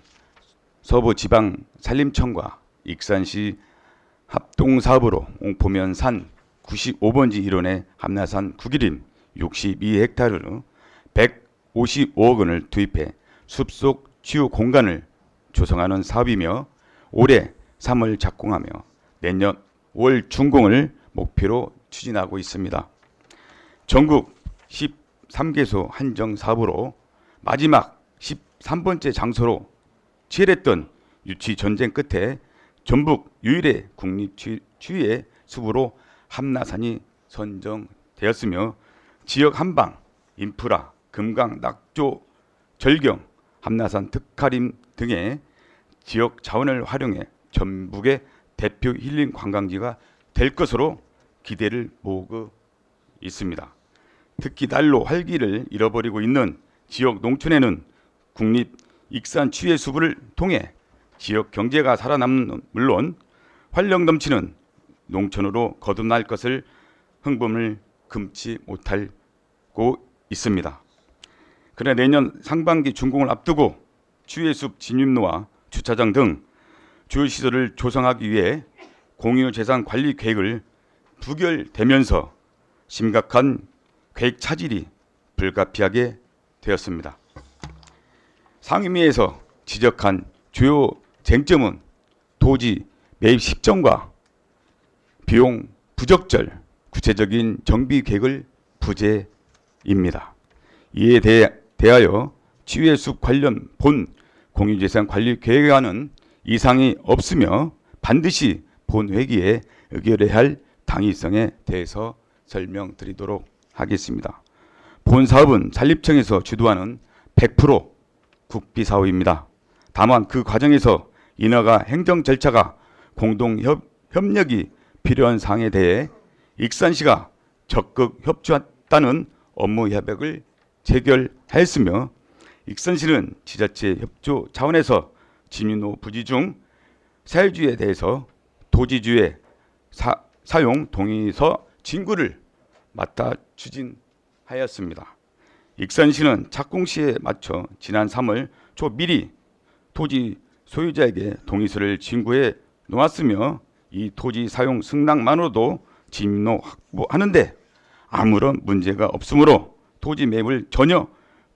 서부지방산림청과 익산시 합동사업으로 옹포면 산 95번지 일원의 함나산 9기림 62헥타르 155억 원을 투입해 숲속 치유 공간을 조성하는 사업이며 올해 3월 착공하며 내년 5월 준공을 목표로 추진하고 있습니다. 전국 13개소 한정 사업으로 마지막 13번째 장소로 치열했던 유치 전쟁 끝에 전북 유일의 국립치유의 숲으로 함나산이 선정되었으며 지역 한방, 인프라, 금강, 낙조, 절경, 함나산 특화림 등의 지역 자원을 활용해 전북의 대표 힐링 관광지가 될 것으로 기대를 모으고 있습니다. 특히 날로 활기를 잃어버리고 있는 지역 농촌에는 국립 익산 취해 숲을 통해 지역 경제가 살아남는 물론 활력 넘치는 농촌으로 거듭날 것을 흥분을 금치 못하고 있습니다. 그러나 내년 상반기 준공을 앞두고 취해숲 진입로와 주차장 등 주요 시설을 조성하기 위해 공유재산 관리 계획을 부결되면서 심각한 계획 차질이 불가피하게 되었습니다. 상임위에서 지적한 주요 쟁점은 토지 매입 시점과 비용 부적절, 구체적인 정비 계획을 부재입니다. 이에 대하여 취해숲 관련 본 공유재산 관리 계획안은 이상이 없으며 반드시 본회기에 의결해야 할 당위성에 대해서 설명드리도록 하겠습니다. 본 사업은 산림청에서 주도하는 100% 국비 사업입니다. 다만 그 과정에서 인허가 행정 절차가 공동 협력이 필요한 사항에 대해 익산시가 적극 협조했다는 업무 협약을 체결하였으며 익산시는 지자체 협조 차원에서 진윈호 부지 중 사유지에 대해서 토지주의 사용 동의서 진구를 맡아 추진하였습니다. 익산시는 착공시에 맞춰 지난 3월 초 미리 토지 소유자에게 동의서를 진구해 놓았으며 이 토지 사용 승낙만으로도 진윈호 확보하는데 아무런 문제가 없으므로 토지 매입을 전혀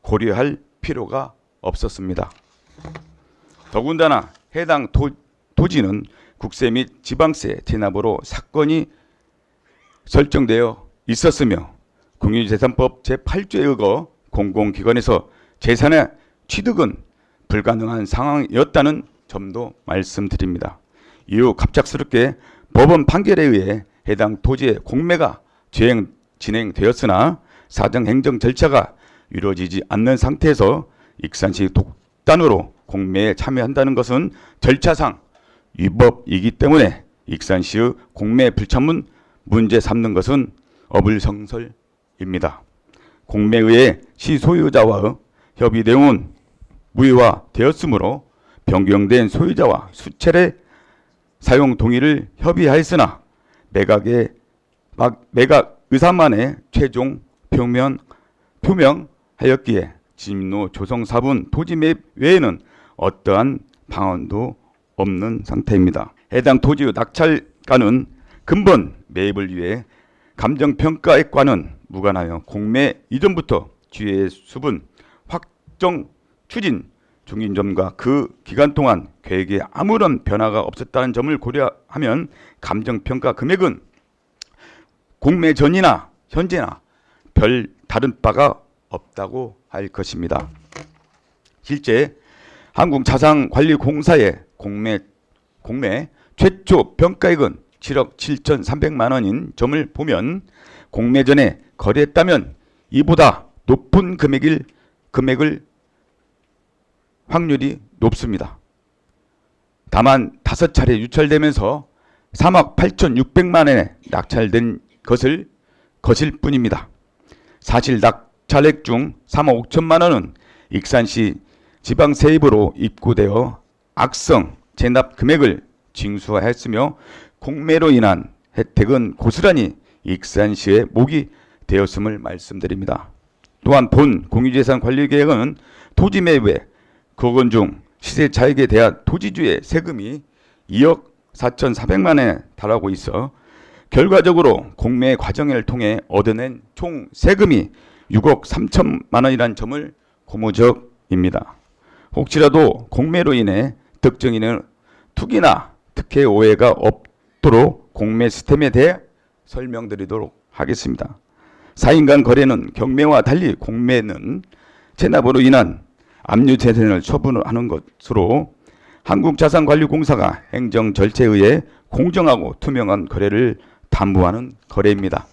고려할 필요가 없었습니다. 더군다나 해당 토지는 국세 및 지방세 체납으로 사건이 설정되어 있었으며 국유재산법 제8조에 의거 공공기관에서 재산의 취득은 불가능한 상황이었다는 점도 말씀드립니다. 이후 갑작스럽게 법원 판결에 의해 해당 토지의 공매가 진행되었으나 사정 행정 절차가 이루어지지 않는 상태에서 익산시 독단으로 공매에 참여한다는 것은 절차상 위법이기 때문에 익산시의 공매 불참은 문제 삼는 것은 어불성설입니다. 공매에 의해 시 소유자와의 협의 내용은 무효화되었으므로 변경된 소유자와 수차례 사용 동의를 협의하였으나 매각 의사만의 최종 표명하였기에 진윈호 조성 4분 토지 매입 외에는 어떠한 방안도 없는 상태입니다. 해당 토지의 낙찰가는 근본 매입을 위해 감정평가액과는 무관하여 공매 이전부터 주의 수분 확정 추진 중인 점과 그 기간 동안 계획에 아무런 변화가 없었다는 점을 고려하면 감정평가 금액은 공매 전이나 현재나 별 다른 바가 없다고 할 것입니다. 실제 한국자산관리공사의 공매 최초 평가액은 7억 7,300만 원인 점을 보면 공매 전에 거래했다면 이보다 높은 금액을 확률이 높습니다. 다만 5차례 유찰되면서 3억 8,600만 원에 낙찰된 것일 뿐입니다. 사실 낙찰액 중 3억 5천만 원은 익산시 지방세입으로 입고되어 악성 재납 금액을 징수하였으며 공매로 인한 혜택은 고스란히 익산시에 목이 되었음을 말씀드립니다. 또한 본 공유재산관리계획은 토지 매입에 그건 중 시세 차익에 대한 토지주의 세금이 2억 4,400만 원에 달하고 있어 결과적으로 공매 과정을 통해 얻어낸 총 세금이 6억 3천만 원이라는 점을 고무적입니다. 혹시라도 공매로 인해 특정인의 투기나 특혜 오해가 없도록 공매 시스템에 대해 설명드리도록 하겠습니다. 사인 간 거래는 경매와 달리 공매는 체납으로 인한 압류재산을 처분하는 것으로 한국자산관리공사가 행정 절차에 의해 공정하고 투명한 거래를 담보하는 거래입니다.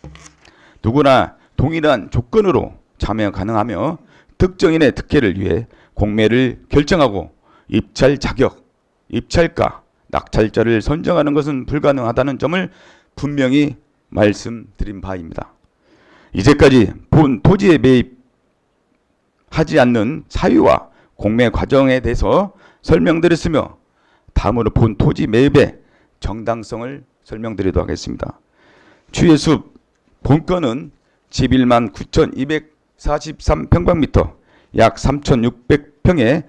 누구나 동일한 조건으로 참여 가능하며 특정인의 특혜를 위해 공매를 결정하고 입찰 자격, 입찰가, 낙찰자를 선정하는 것은 불가능하다는 점을 분명히 말씀드린 바입니다. 이제까지 본 토지에 매입하지 않는 사유와 공매 과정에 대해서 설명드렸으며 다음으로 본 토지 매입의 정당성을 설명드리도록 하겠습니다. 추예숲 본건은 11만 9,243평방미터 약 3,600평의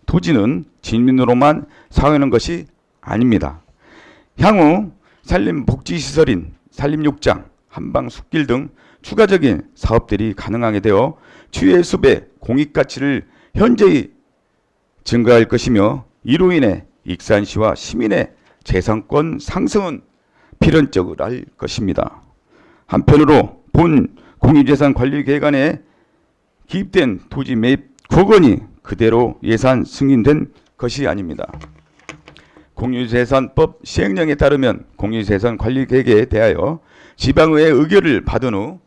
토지는 진윈호로만 사용하는 것이 아닙니다. 향후 산림복지시설인 산림욕장, 한방숲길 등 추가적인 사업들이 가능하게 되어 추예숲의 공익가치를 현저히 증가할 것이며 이로 인해 익산시와 시민의 재산권 상승은 필연적으로 할 것입니다. 한편으로 본 공유재산관리계획안에 기입된 토지 매입 9억 원이 그대로 예산 승인된 것이 아닙니다. 공유재산법 시행령에 따르면 공유재산관리계획에 대하여 지방의회 의결을 받은 후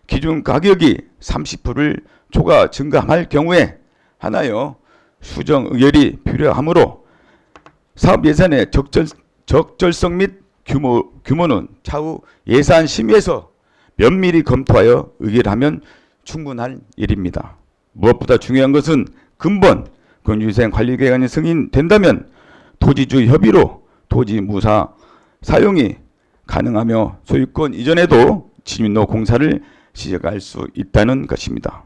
기준 가격이 30%를 초과 증가할 경우에 하나여 수정 의결이 필요하므로 사업 예산의 적절성 및 규모는 차후 예산 심의에서 면밀히 검토하여 의결하면 충분한 일입니다. 무엇보다 중요한 것은 근본 공유재산 관리계획안이 승인된다면 토지주 협의로 토지 무사 사용이 가능하며 소유권 이전에도 진입로 공사를 시작할 수 있다는 것입니다.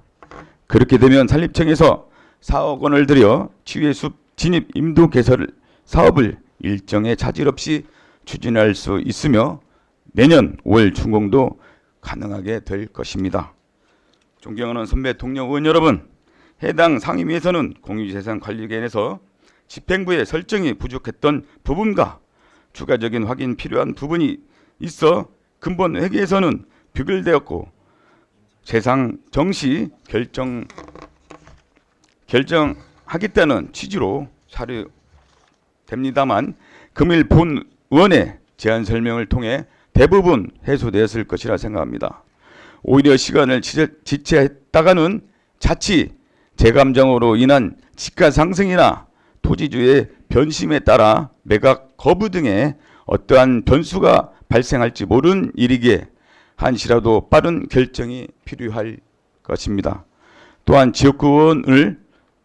그렇게 되면 산림청에서 4억 원을 들여 치유의 숲 진입 임도 개설 사업을 일정의 차질 없이 추진할 수 있으며 내년 5월 준공도 가능하게 될 것입니다. 존경하는 선배 동료 의원 여러분, 해당 상임위에서는 공유재산관리계획에서 집행부의 설정이 부족했던 부분과 추가적인 확인 필요한 부분이 있어 근본 회계에서는 부결되었고 재상 정시 결정하겠다는 취지로 사료됩니다만 금일 본 의원의 제안 설명을 통해 대부분 해소되었을 것이라 생각합니다. 오히려 시간을 지체했다가는 자칫 재감정으로 인한 지가 상승이나 토지주의 변심에 따라 매각 거부 등의 어떠한 변수가 발생할지 모르는 일이기에 한시라도 빠른 결정이 필요할 것입니다. 또한 지역구원을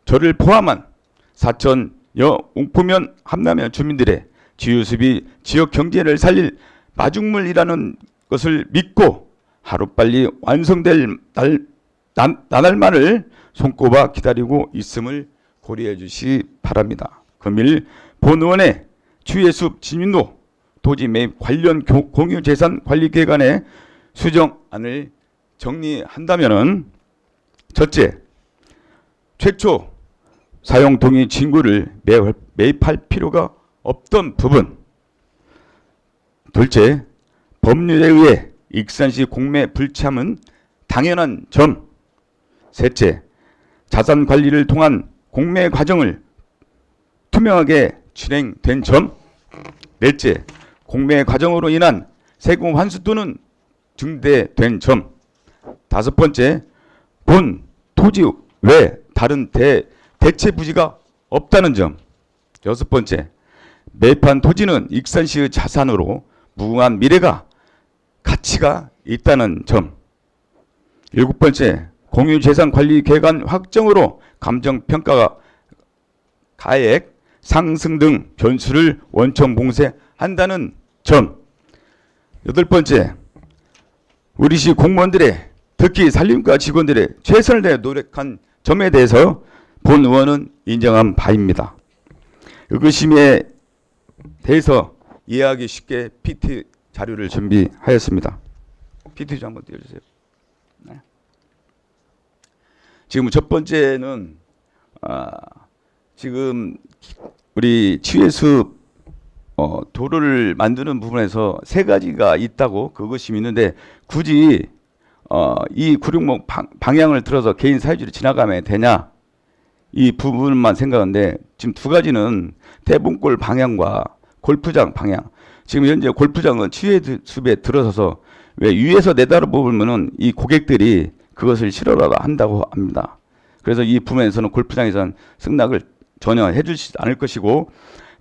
저를 포함한 사천여 웅포면 함남면 주민들의 지유숲이 지역 경제를 살릴 마중물이라는 것을 믿고 하루빨리 완성될 나날만을 손꼽아 기다리고 있음을 고려해 주시 바랍니다. 금일 본 의원의 치유숲 진입로 토지 매입 관련 공유재산관리계획안의 수정안을 정리한다면은 첫째, 최초 사용 동의 징구를 매입할 필요가 없던 부분. 둘째, 법률에 의해 익산시 공매 불참은 당연한 점. 셋째, 자산 관리를 통한 공매 과정을 투명하게 진행된 점. 넷째, 공매 과정으로 인한 세금 환수 또는 증대된 점. 다섯 번째, 본 토지 외 다른 대체 부지가 없다는 점. 여섯 번째, 매입한 토지는 익산시의 자산으로 무궁한 미래가 가치가 있다는 점. 일곱 번째, 공유재산관리계획안 확정으로 감정평가가 가액 상승 등 변수를 원천 봉쇄한다는 점. 여덟 번째, 우리시 공무원들의 특히 산림과 직원들의 최선을 다해 노력한 점에 대해서 본 의원은 인정한 바입니다. 의구심에 대해서 이해하기 쉽게 PT 자료를 준비하였습니다. PT 좀 한번 띄워주세요. 네. 지금 첫 번째는 지금 우리 치유숲 도로를 만드는 부분에서 세 가지가 있다고 그것이 있는데 굳이 이 구룡목 방향을 들어서 개인 사유지로 지나가면 되냐 이 부분만 생각하는데 지금 두 가지는 대봉골 방향과 골프장 방향. 지금 현재 골프장은 치유숲에 들어서서 왜 위에서 내다보면은 이 고객들이 그것을 싫어한다고 합니다. 그래서 이 부분에서는 골프장에서는 승낙을 전혀 해주지 않을 것이고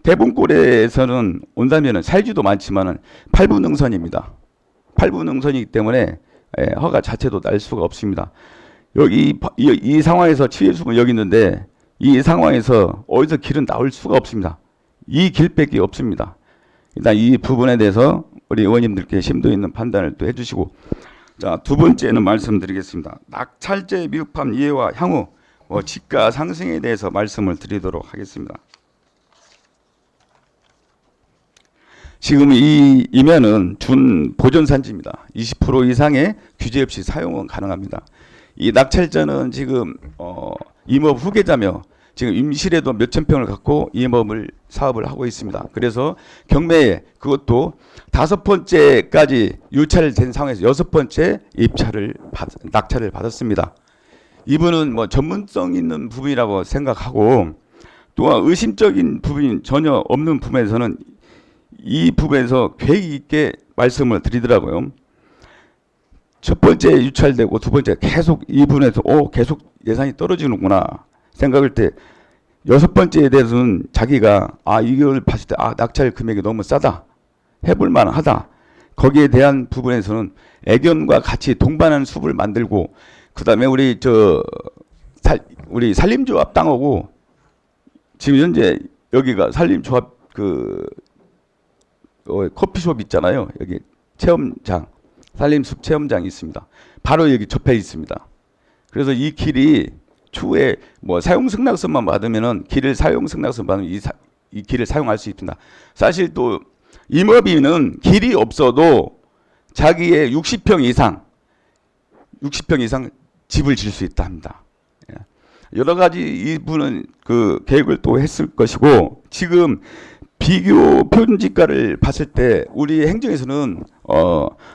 대봉골에서는 온다면은 사유지도 많지만은 8분 능선입니다. 8분 능선이기 때문에 허가 자체도 날 수가 없습니다. 여기 이 상황에서 치유숲은 여기 있는데 이 상황에서 어디서 길은 나올 수가 없습니다. 이 길밖에 없습니다. 일단 이 부분에 대해서 우리 의원님들께 심도 있는 판단을 또 해주시고, 자, 두 번째는 말씀드리겠습니다. 낙찰제 미흡함 이해와 향후 지가 상승에 대해서 말씀을 드리도록 하겠습니다. 지금 이 이면은 준 보존산지입니다. 20% 이상의 규제 없이 사용은 가능합니다. 이 낙찰자는 지금 임업 후계자며 지금 임실에도 몇천 평을 갖고 임업을 사업을 하고 있습니다. 그래서 경매에 그것도 5번째까지 유찰된 상황에서 6번째 낙찰을 받았습니다. 이분은 뭐 전문성 있는 부분이라고 생각하고 또한 의심적인 부분이 전혀 없는 부분에서는 이 부분에서 계획 있게 말씀을 드리더라고요. 첫 번째 유찰되고 두 번째 계속 이 부분에서 계속 예산이 떨어지는구나 생각할 때 여섯 번째에 대해서는 자기가 이걸 봤을 때 낙찰 금액이 너무 싸다 해볼 만하다 거기에 대한 부분에서는 애견과 같이 동반하는 숲을 만들고 그 다음에 우리 산림조합 땅하고 지금 현재 여기가 산림조합 커피숍 있잖아요. 여기 체험장, 산림숲 체험장이 있습니다. 바로 여기 접해 있습니다. 그래서 이 길이 추후에 뭐 사용 승낙서만 받으면은 길을 사용 승낙서 받으면 이 길을 사용할 수 있습니다. 사실 또 임업인은 길이 없어도 자기의 60평 이상 집을 지을 수 있다 합니다. 예. 여러 가지 이분은 그 계획을 또 했을 것이고, 지금 비교 표준지가를 봤을 때 우리 행정에서는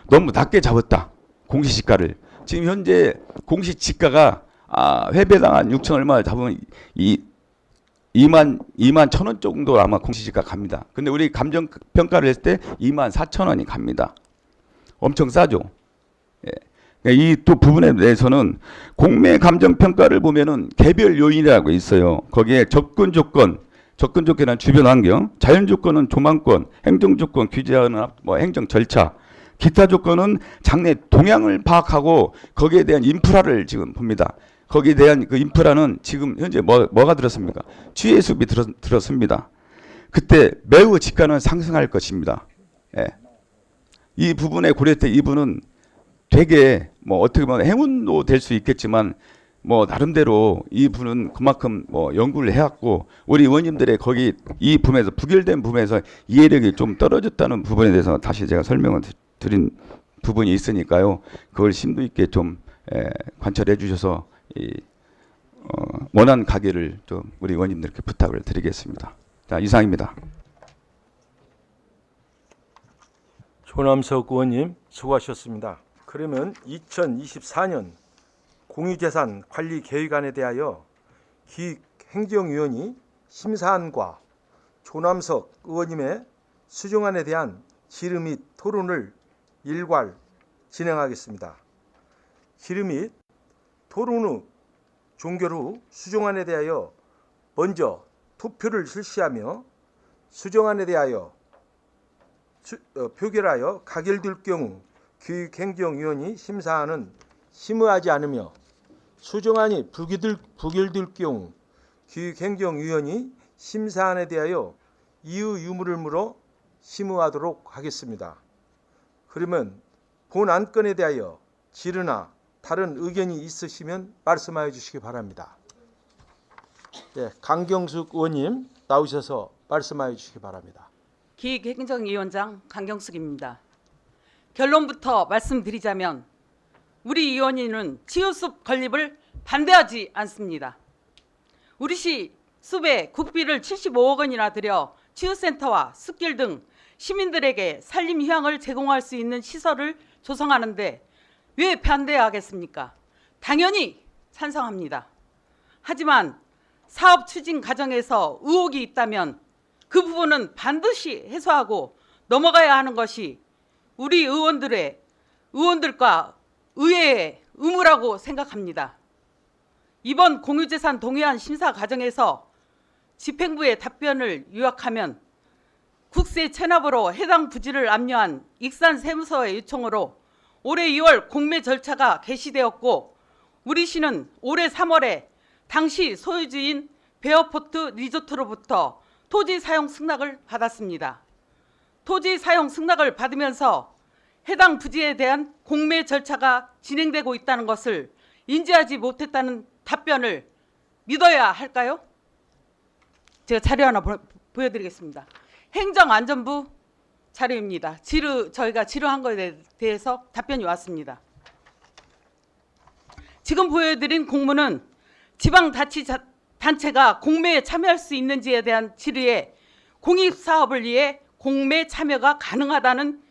너무 낮게 잡았다, 공시지가를. 지금 현재 공시지가가 회배당 한 6천 얼마 잡으면 2만 1,000원 정도 아마 공시지가 갑니다. 근데 우리 감정평가를 했을 때 2만 4천 원이 갑니다. 엄청 싸죠. 예. 이 또 부분에 대해서는 공매 감정평가를 보면은 개별 요인이라고 있어요. 거기에 접근 조건은 주변 환경, 자연 조건은 조망권, 행정 조건, 규제하는 뭐 행정 절차, 기타 조건은 장래 동향을 파악하고 거기에 대한 인프라를 지금 봅니다. 거기에 대한 그 인프라는 지금 현재 뭐가 들었습니까? 취해숲이 들었습니다. 그때 매우 지가는 상승할 것입니다. 예. 이 부분에 고려할 때 이분은 되게 뭐 어떻게 보면 행운도 될 수 있겠지만 뭐 나름대로 이 분은 그만큼 뭐 연구를 해왔고, 우리 의원님들의 거기 이 부분에서 부결된 부분에서 이해력이 좀 떨어졌다는 부분에 대해서 다시 제가 설명을 드린 부분이 있으니까요. 그걸 심도 있게 좀 관찰해 주셔서 원활한 가기를 좀 우리 의원님들께 부탁을 드리겠습니다. 자, 이상입니다. 조남석 의원님 수고하셨습니다. 그러면 2024년 공유재산 관리 계획안에 대하여 기획행정위원이 심사안과 조남석 의원님의 수정안에 대한 질의 및 토론을 일괄 진행하겠습니다. 질의 및 토론 후 종결 후 수정안에 대하여 먼저 투표를 실시하며 수정안에 대하여 표결하여 가결될 경우 기획행정위원이 심사안은 심의하지 않으며, 수정안이 부결될 경우 기획행정위원이 심사안에 대하여 이의 유무를 물어 심의하도록 하겠습니다. 그러면 본 안건에 대하여 질의나 다른 의견이 있으시면 말씀하여 주시기 바랍니다. 네, 강경숙 의원님 나오셔서 말씀하여 주시기 바랍니다. 기획행정위원장 강경숙입니다. 결론부터 말씀드리자면 우리 의원님은 치유숲 건립을 반대하지 않습니다. 우리 시 숲에 국비를 75억 원이나 들여 치유센터와 숲길 등 시민들에게 산림 휴양을 제공할 수 있는 시설을 조성하는데 왜 반대하겠습니까? 당연히 찬성합니다. 하지만 사업 추진 과정에서 의혹이 있다면 그 부분은 반드시 해소하고 넘어가야 하는 것이 우리 의원들과 의회의 의무라고 생각합니다. 이번 공유재산 동의안 심사 과정에서 집행부의 답변을 요약하면 국세 체납으로 해당 부지를 압류한 익산세무서의 요청으로 올해 2월 공매 절차가 개시되었고, 우리 시는 올해 3월에 당시 소유주인 베어포트 리조트로부터 토지 사용 승낙을 받았습니다. 토지 사용 승낙을 받으면서 해당 부지에 대한 공매 절차가 진행되고 있다는 것을 인지하지 못했다는 답변을 믿어야 할까요? 제가 자료 하나 보여드리겠습니다. 행정안전부 자료입니다. 저희가 질의한 것에 대해서 답변이 왔습니다. 지금 보여드린 공문은 지방자치단체가 공매에 참여할 수 있는지에 대한 질의에 공익사업을 위해 공매 참여가 가능하다는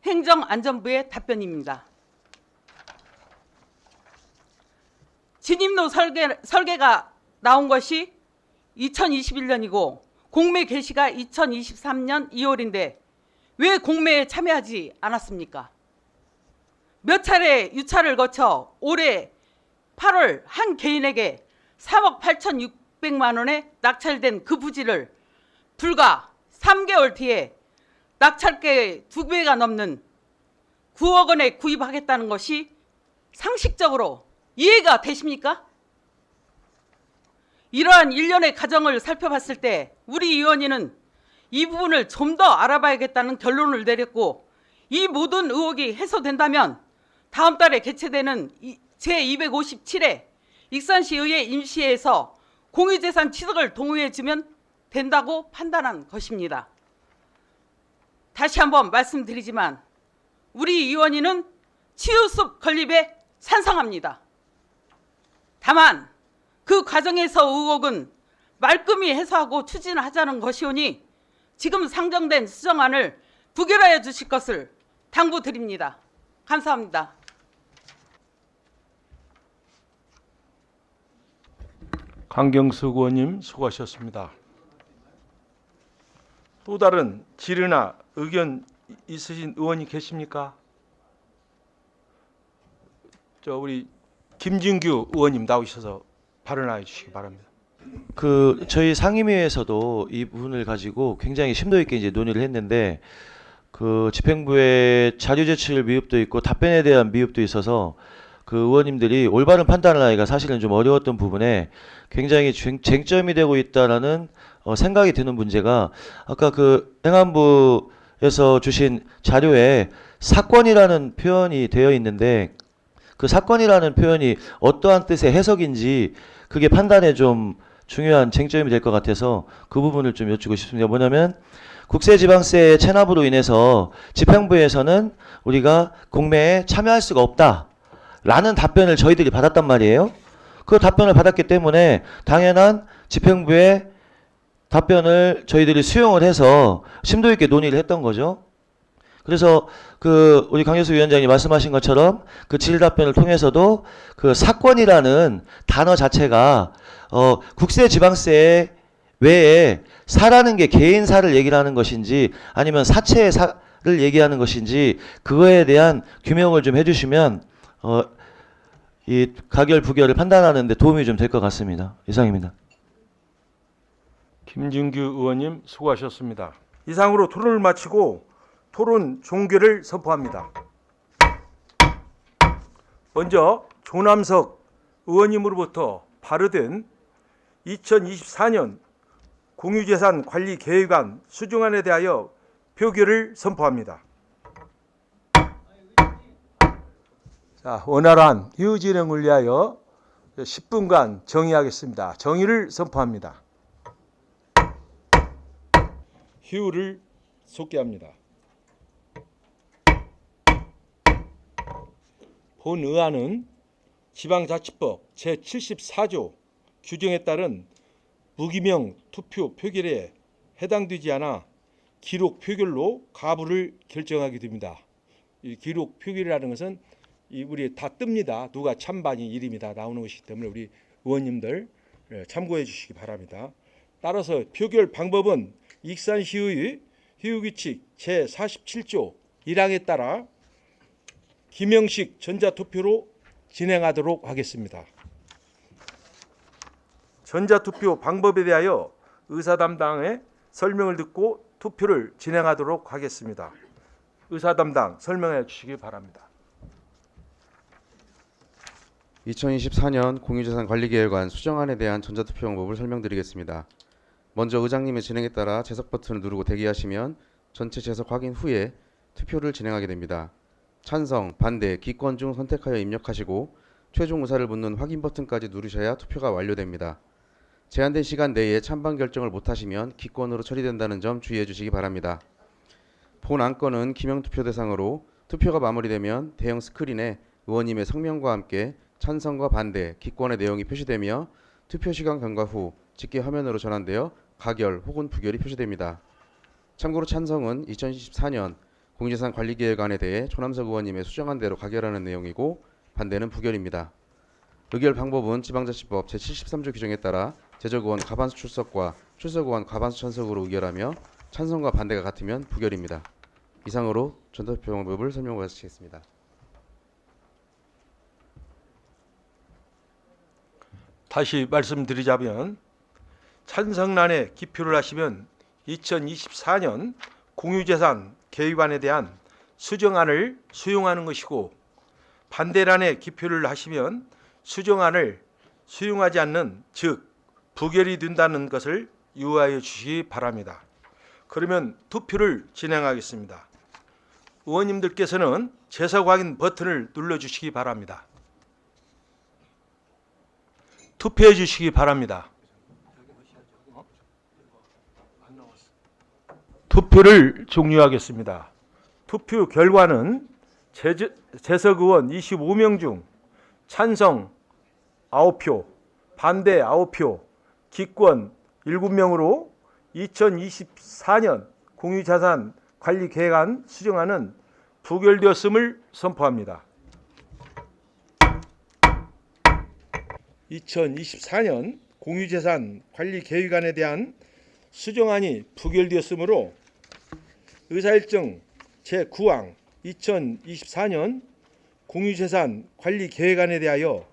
행정안전부의 답변입니다. 진입로 설계가 나온 것이 2021년이고 공매 개시가 2023년 2월인데 왜 공매에 참여하지 않았습니까? 몇 차례 유찰을 거쳐 올해 8월 한 개인에게 3억 8,600만 원에 낙찰된 그 부지를 불과 3개월 뒤에 낙찰가의 2배가 넘는 9억 원에 구입하겠다는 것이 상식적으로 이해가 되십니까? 이러한 일련의 과정을 살펴봤을 때 우리 위원회는 이 부분을 좀 더 알아봐야겠다는 결론을 내렸고, 이 모든 의혹이 해소된다면 다음 달에 개최되는 제257회 익산시의회 임시회에서 공유재산 취득을 동의해주면 된다고 판단한 것입니다. 다시 한번 말씀드리지만 우리 위원회는 치유숲 건립에 찬성합니다. 다만 그 과정에서 의혹은 말끔히 해소하고 추진하자는 것이오니 지금 상정된 수정안을 부결하여 주실 것을 당부드립니다. 감사합니다. 강경석 의원님 수고하셨습니다. 또 다른 질의나 의견 있으신 의원이 계십니까? 우리 김진규 의원님 나오셔서 발언해 주시기 바랍니다. 저희 상임위에서도 이 부분을 가지고 굉장히 심도 있게 이제 논의를 했는데, 집행부의 자료 제출 미흡도 있고 답변에 대한 미흡도 있어서 의원님들이 올바른 판단을 하기가 사실은 좀 어려웠던 부분에 굉장히 쟁점이 되고 있다라는 생각이 드는 문제가, 아까 행안부에서 주신 자료에 사건이라는 표현이 되어 있는데, 그 사건이라는 표현이 어떠한 뜻의 해석인지 그게 판단에 좀 중요한 쟁점이 될 것 같아서 그 부분을 좀 여쭙고 싶습니다. 뭐냐면 국세지방세 체납으로 인해서 집행부에서는 우리가 공매에 참여할 수가 없다라는 답변을 저희들이 받았단 말이에요. 그 답변을 받았기 때문에 당연한 집행부의 답변을 저희들이 수용을 해서 심도 있게 논의를 했던 거죠. 그래서 우리 강효수 위원장이 말씀하신 것처럼 질의 답변을 통해서도 사건이라는 단어 자체가 국세지방세 외에 사라는 게 개인사를 얘기를 하는 것인지 아니면 사체의 사를 얘기하는 것인지 그거에 대한 규명을 좀 해주시면 이 가결 부결을 판단하는 데 도움이 좀 될 것 같습니다. 이상입니다. 김진규 의원님 수고하셨습니다. 이상으로 토론을 마치고 토론 종결을 선포합니다. 먼저 조남석 의원님으로부터 발의된 2024년 공유재산 관리 계획안 수정안에 대하여 표결을 선포합니다. 자, 원활한 회의 진행을 위하여 10분간 정의하겠습니다. 정의를 선포합니다. 회의를 속개합니다. 본 의안은 지방자치법 제74조 규정에 따른 무기명 투표 표결에 해당되지 않아 기록 표결로 가부를 결정하게 됩니다. 이 기록 표결이라는 것은 우리 다 뜹니다. 누가 찬반이 이름이 다 나오는 것이기 때문에 우리 의원님들 참고해 주시기 바랍니다. 따라서 표결 방법은 익산시의 회의규칙 제47조 1항에 따라 기명식 전자투표로 진행하도록 하겠습니다. 전자투표 방법에 대하여 의사담당의 설명을 듣고 투표를 진행하도록 하겠습니다. 의사담당 설명해 주시기 바랍니다. 2024년 공유재산관리계획안 수정안에 대한 전자투표 방법을 설명드리겠습니다. 먼저 의장님의 진행에 따라 재석 버튼을 누르고 대기하시면 전체 재석 확인 후에 투표를 진행하게 됩니다. 찬성, 반대, 기권 중 선택하여 입력하시고 최종 의사를 묻는 확인 버튼까지 누르셔야 투표가 완료됩니다. 제한된 시간 내에 찬반 결정을 못하시면 기권으로 처리된다는 점 주의해 주시기 바랍니다. 본 안건은 기명투표 대상으로 투표가 마무리되면 대형 스크린에 의원님의 성명과 함께 찬성과 반대, 기권의 내용이 표시되며 투표시간 경과 후 집계 화면으로 전환되어 가결 혹은 부결이 표시됩니다. 참고로 찬성은 2024년 공유재산관리계획안에 대해 조남석 의원님의 수정안대로 가결하는 내용이고 반대는 부결입니다. 의결 방법은 지방자치법 제73조 규정에 따라 제적의원 과반수 출석과 출석의원 과반수 찬석으로 의결하며 찬성과 반대가 같으면 부결입니다. 이상으로 전자투표 방법을 설명하시겠습니다. 다시 말씀드리자면 찬성란에 기표를 하시면 2024년 공유재산 계획안에 대한 수정안을 수용하는 것이고 반대란에 기표를 하시면 수정안을 수용하지 않는 즉 부결이 된다는 것을 유의하여 주시기 바랍니다. 그러면 투표를 진행하겠습니다. 의원님들께서는 재석 확인 버튼을 눌러주시기 바랍니다. 투표해 주시기 바랍니다. 투표를 종료하겠습니다. 투표 결과는 재석 의원 25명 중 찬성 9표, 반대 9표, 기권 7명으로 2024년 공유자산 관리 계획안 수정안은 부결되었음을 선포합니다. 2024년 공유재산 관리 계획안에 대한 수정안이 부결되었으므로 의사일정 제9항 2024년 공유재산 관리 계획안에 대하여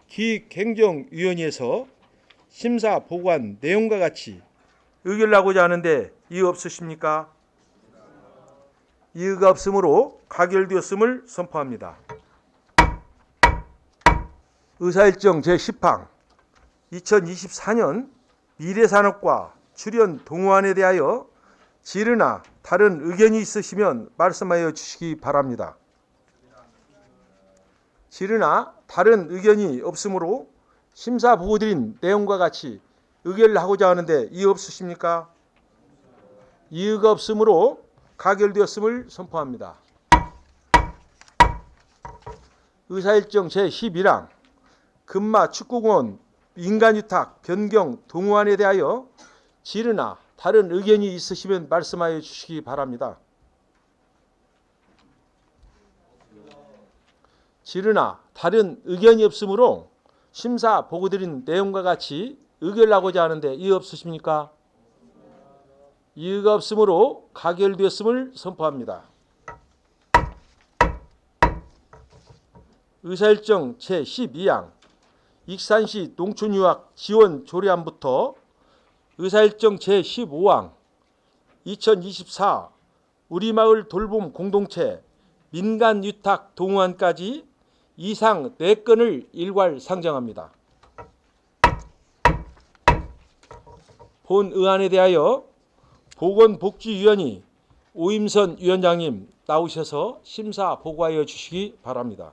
기획행정위원회에서 심사 보고한 내용과 같이 의결하고자 하는데 이의 없으십니까? 이의가 없으므로 가결되었음을 선포합니다. 의사일정 제10항 2024년 미래산업과 출연 동호안에 대하여 질의나 다른 의견이 있으시면 말씀하여 주시기 바랍니다. 질의나 다른 의견이 없으므로 심사 보고드린 내용과 같이 의결을 하고자 하는데 이의 없으십니까? 이의가 없으므로 가결되었음을 선포합니다. 의사일정 제11항 금마 축구공원 민간위탁 변경 동호안에 대하여 질의나 다른 의견이 있으시면 말씀하여 주시기 바랍니다. 질의나 다른 의견이 없으므로 심사 보고드린 내용과 같이 의결하고자 하는데 이의 없으십니까? 이의가 없으므로 가결되었음을 선포합니다. 의사일정 제12항 익산시 농촌유학 지원 조례안부터 의사일정 제15항 2024 우리마을 돌봄 공동체 민간위탁 동호안까지 이상 4건을 일괄 상정합니다. 본 의안에 대하여 보건복지위원회 오임선 위원장님 나오셔서 심사 보고하여 주시기 바랍니다.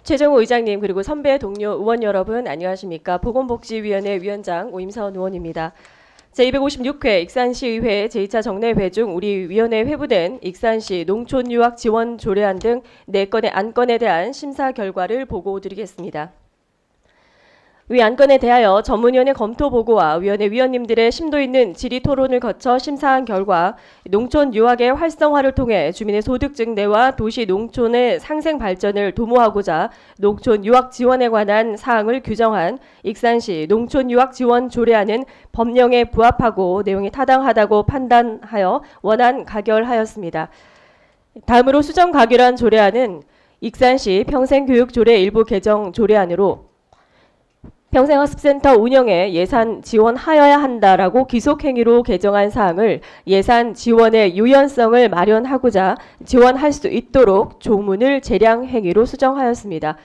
최정호 의장님 그리고 선배 동료 의원 여러분 안녕하십니까. 보건복지위원회 위원장 오임선 의원입니다. 제256회 익산시의회 제2차 정례회 중 우리 위원회에 회부된 익산시 농촌유학 지원 조례안 등 4건의 안건에 대한 심사 결과를 보고드리겠습니다. 위 안건에 대하여 전문위원회 검토 보고와 위원회 위원님들의 심도 있는 질의 토론을 거쳐 심사한 결과 농촌 유학의 활성화를 통해 주민의 소득 증대와 도시 농촌의 상생 발전을 도모하고자 농촌 유학 지원에 관한 사항을 규정한 익산시 농촌 유학 지원 조례안은 법령에 부합하고 내용이 타당하다고 판단하여 원안 가결하였습니다. 다음으로 수정 가결한 조례안은 익산시 평생교육조례 일부 개정 조례안으로 평생학습센터 운영에 예산 지원하여야 한다라고 기속행위로 개정한 사항을 예산 지원의 유연성을 마련하고자 지원할 수 있도록 조문을 재량행위로 수정하였습니다.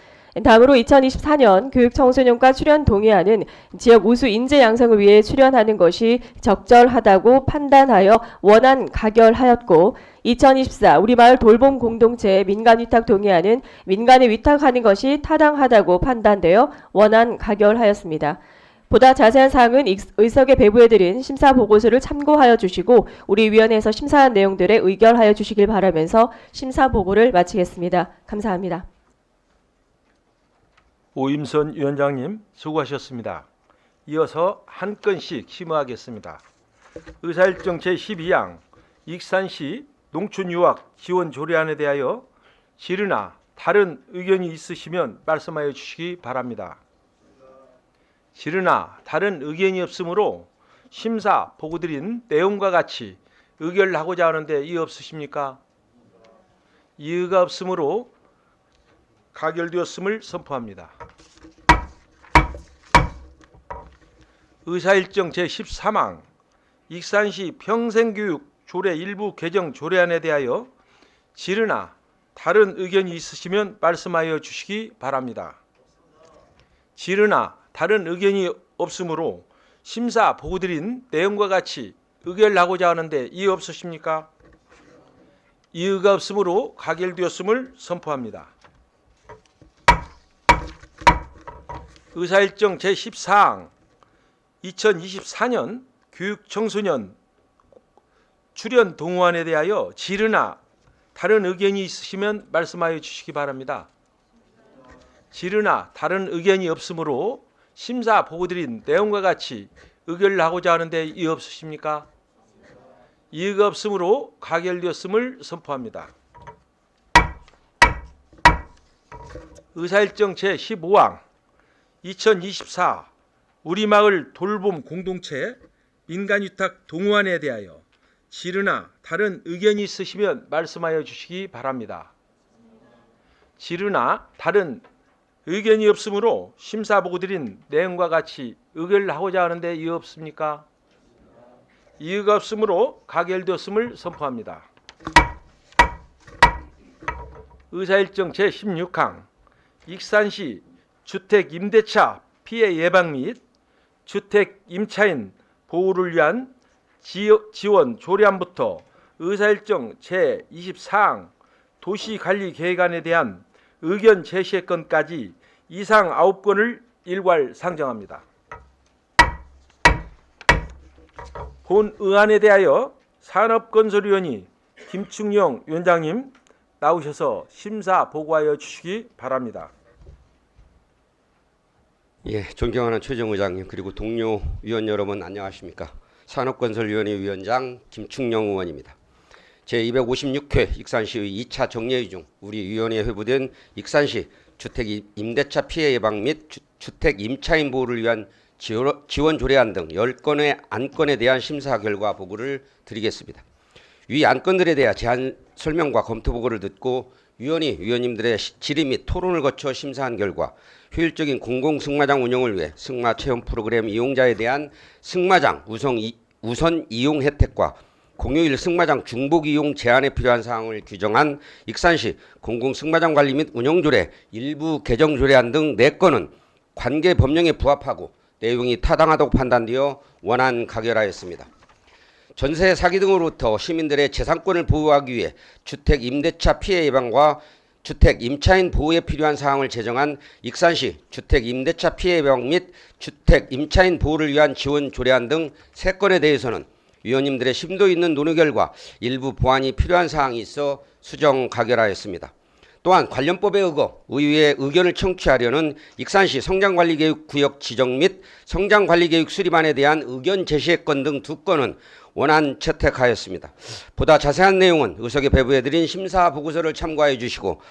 다음으로 2024년 교육청소년과 출연 동의안은 지역 우수 인재 양성을 위해 출연하는 것이 적절하다고 판단하여 원안 가결하였고 2024 우리마을 돌봄 공동체 민간위탁 동의안은 민간에 위탁하는 것이 타당하다고 판단되어 원안 가결하였습니다. 보다 자세한 사항은 의석에 배부해드린 심사보고서를 참고하여 주시고 우리 위원회에서 심사한 내용들에 의결하여 주시길 바라면서 심사보고를 마치겠습니다. 감사합니다. 오임선 위원장님 수고하셨습니다. 이어서 한 건씩 심의하겠습니다. 의사일정 제12항 익산시 농촌유학 지원 조례안에 대하여 질의나 다른 의견이 있으시면 말씀하여 주시기 바랍니다. 질의나 다른 의견이 없으므로 심사 보고드린 내용과 같이 의결을 하고자 하는데 이의 없으십니까? 이의가 없으므로 가결되었음을 선포합니다. 의사일정 제13항 익산시 평생교육 조례 일부 개정 조례안에 대하여 질의나 다른 의견이 있으시면 말씀하여 주시기 바랍니다. 질의나 다른 의견이 없으므로 심사 보고드린 내용과 같이 의결하고자 하는데 이의 없으십니까? 이의가 없으므로 가결되었음을 선포합니다. 의사일정 제14항 2024년 교육청소년 출연 동호안에 대하여 질의나 다른 의견이 있으시면 말씀하여 주시기 바랍니다. 질의나 다른 의견이 없으므로 심사 보고드린 내용과 같이 의결을 하고자 하는데 이의 없으십니까? 이의가 없으므로 가결되었음을 선포합니다. 의사일정 제15항 2024 우리마을 돌봄 공동체 민간위탁 동호안에 대하여 질의나 다른 의견이 있으시면 말씀하여 주시기 바랍니다. 질의나 다른 의견이 없으므로 심사 보고 드린 내용과 같이 의결을 하고자 하는데 이의 없습니까? 이의가 없으므로 가결되었음을 선포합니다. 의사일정 제16항 익산시 주택 임대차 피해 예방 및 주택 임차인 보호를 위한 지원 조례안부터 의사일정 제24항 도시관리계획안에 대한 의견 제시의 건까지 이상 9건을 일괄 상정합니다. 본 의안에 대하여 산업건설위원회 김충영 위원장님 나오셔서 심사 보고하여 주시기 바랍니다. 예, 존경하는 최정 의장님 그리고 동료 위원 여러분 안녕하십니까? 산업건설위원회 위원장 김충영 의원입니다. 제256회 익산시의 2차 정례회 중 우리 위원회에 회부된 익산시 주택 임대차 피해 예방 및 주택 임차인 보호를 위한 지원 조례안 등 10건의 안건에 대한 심사 결과 보고를 드리겠습니다. 위 안건들에 대한 제안 설명과 검토 보고를 듣고 위원회 위원님들의 질의 및 토론을 거쳐 심사한 결과 효율적인 공공승마장 운영을 위해 승마 체험 프로그램 이용자에 대한 승마장 우선 이용 혜택과 공휴일 승마장 중복 이용 제한에 필요한 사항을 규정한 익산시 공공승마장 관리 및 운영조례 일부 개정 조례안 등 4건은 관계 법령에 부합하고 내용이 타당하다고 판단되어 원안 가결하였습니다. 전세 사기 등으로부터 시민들의 재산권을 보호하기 위해 주택 임대차 피해 예방과 주택 임차인 보호에 필요한 사항을 제정한 익산시 주택 임대차 피해 예방 및 주택 임차인 보호를 위한 지원 조례안 등 3건에 대해서는 위원님들의 심도 있는 논의 결과 일부 보완이 필요한 사항이 있어 수정 가결하였습니다. 또한 관련법에 의거 의회의 의견을 청취하려는 익산시 성장관리계획구역 지정 및 성장관리계획 수립안에 대한 의견 제시의 건 등 2건은 원안 채택하였습니다. 보다 자세한 내용은 의석에 배부해드린 심사보고서를 참고하여 주시고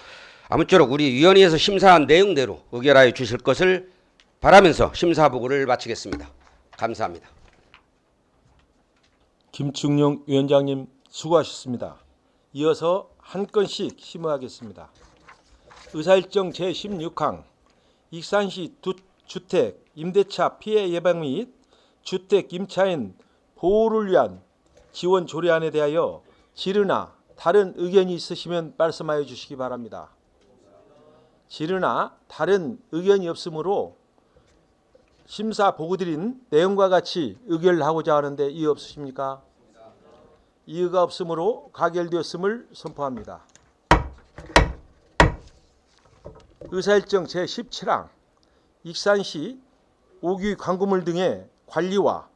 아무쪼록 우리 위원회에서 심사한 내용대로 의결하여 주실 것을 바라면서 심사보고를 마치겠습니다. 감사합니다. 김충영 위원장님 수고하셨습니다. 이어서 한 건씩 심의하겠습니다. 의사일정 제16항 익산시 주택 임대차 피해 예방 및 주택 임차인 보호를 위한 지원 조례안에 대하여 질의나 다른 의견이 있으시면 말씀하여 주시기 바랍니다. 질의나 다른 의견이 없으므로 심사 보고 드린 내용과 같이 의결을 하고자 하는데 이의 없으십니까? 이의가 없으므로 가결되었음을 선포합니다. 의사일정 제17항 익산시 오기 광고물 등의 관리와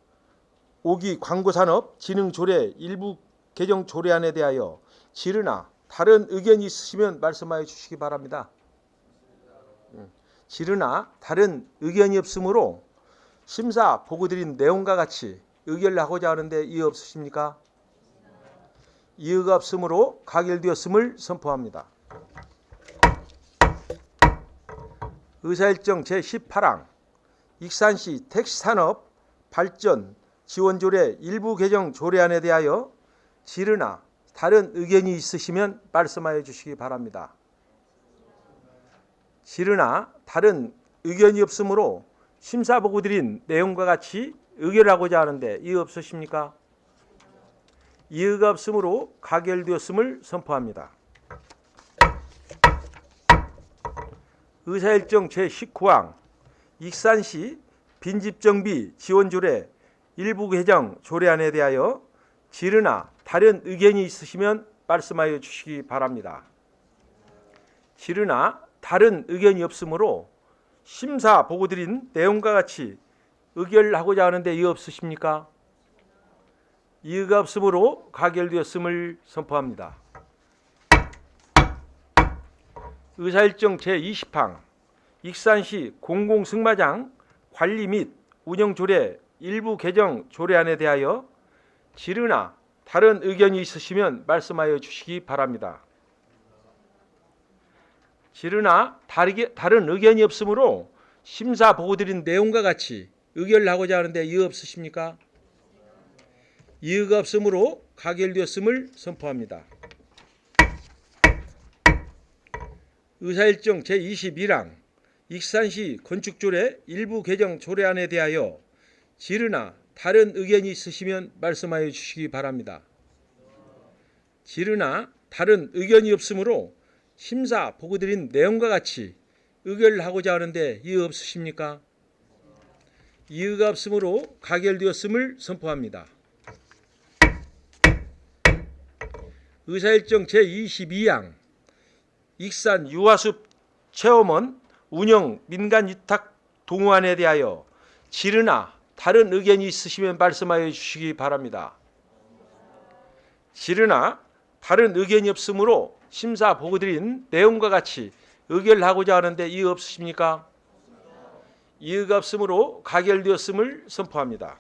오기 광고산업 진흥조례 일부 개정 조례안에 대하여 질의나 다른 의견이 있으시면 말씀하여 주시기 바랍니다. 질의나 다른 의견이 없으므로 심사 보고 드린 내용과 같이 의결을 하고자 하는데 이의 없으십니까? 이의가 없으므로 가결되었음을 선포합니다. 의사일정 제18항 익산시 택시산업 발전 지원조례 일부 개정 조례안에 대하여 질의나 다른 의견이 있으시면 말씀하여 주시기 바랍니다. 질의나 다른 의견이 없으므로 심사 보고 드린 내용과 같이 의결하고자 하는데 이의 없으십니까? 이의가 없으므로 가결되었음을 선포합니다. 의사일정 제19항 익산시 빈집정비 지원조례 일부 개정 조례안에 대하여 질의나 다른 의견이 있으시면 말씀하여 주시기 바랍니다. 질의나 다른 의견이 없으므로 심사 보고 드린 내용과 같이 의결하고자 하는데 이의 없으십니까? 이의가 없으므로 가결되었음을 선포합니다. 의사일정 제20항 익산시 공공승마장 관리 및 운영조례 일부 개정 조례안에 대하여 질의나 다른 의견이 있으시면 말씀하여 주시기 바랍니다. 질의나 다른 의견이 없으므로 심사 보고 드린 내용과 같이 의결을 하고자 하는데 이의 없으십니까? 이의가 없으므로 가결되었음을 선포합니다. 의사일정 제21항 익산시 건축조례 일부 개정 조례안에 대하여 질의나 다른 의견이 있으시면 말씀하여 주시기 바랍니다. 질의나 다른 의견이 없으므로 심사 보고 드린 내용과 같이 의결을 하고자 하는데 이의 없으십니까? 이의가 없으므로 가결되었음을 선포합니다. 의사일정 제22항 익산 유아숲 체험원 운영 민간위탁 동호안에 대하여 질의나 다른 의견이 있으시면 말씀하여 주시기 바랍니다. 질의나 다른 의견이 없으므로 심사 보고 드린 내용과 같이 의결을 하고자 하는데 이의 없으십니까? 이의가 없으므로 가결되었음을 선포합니다.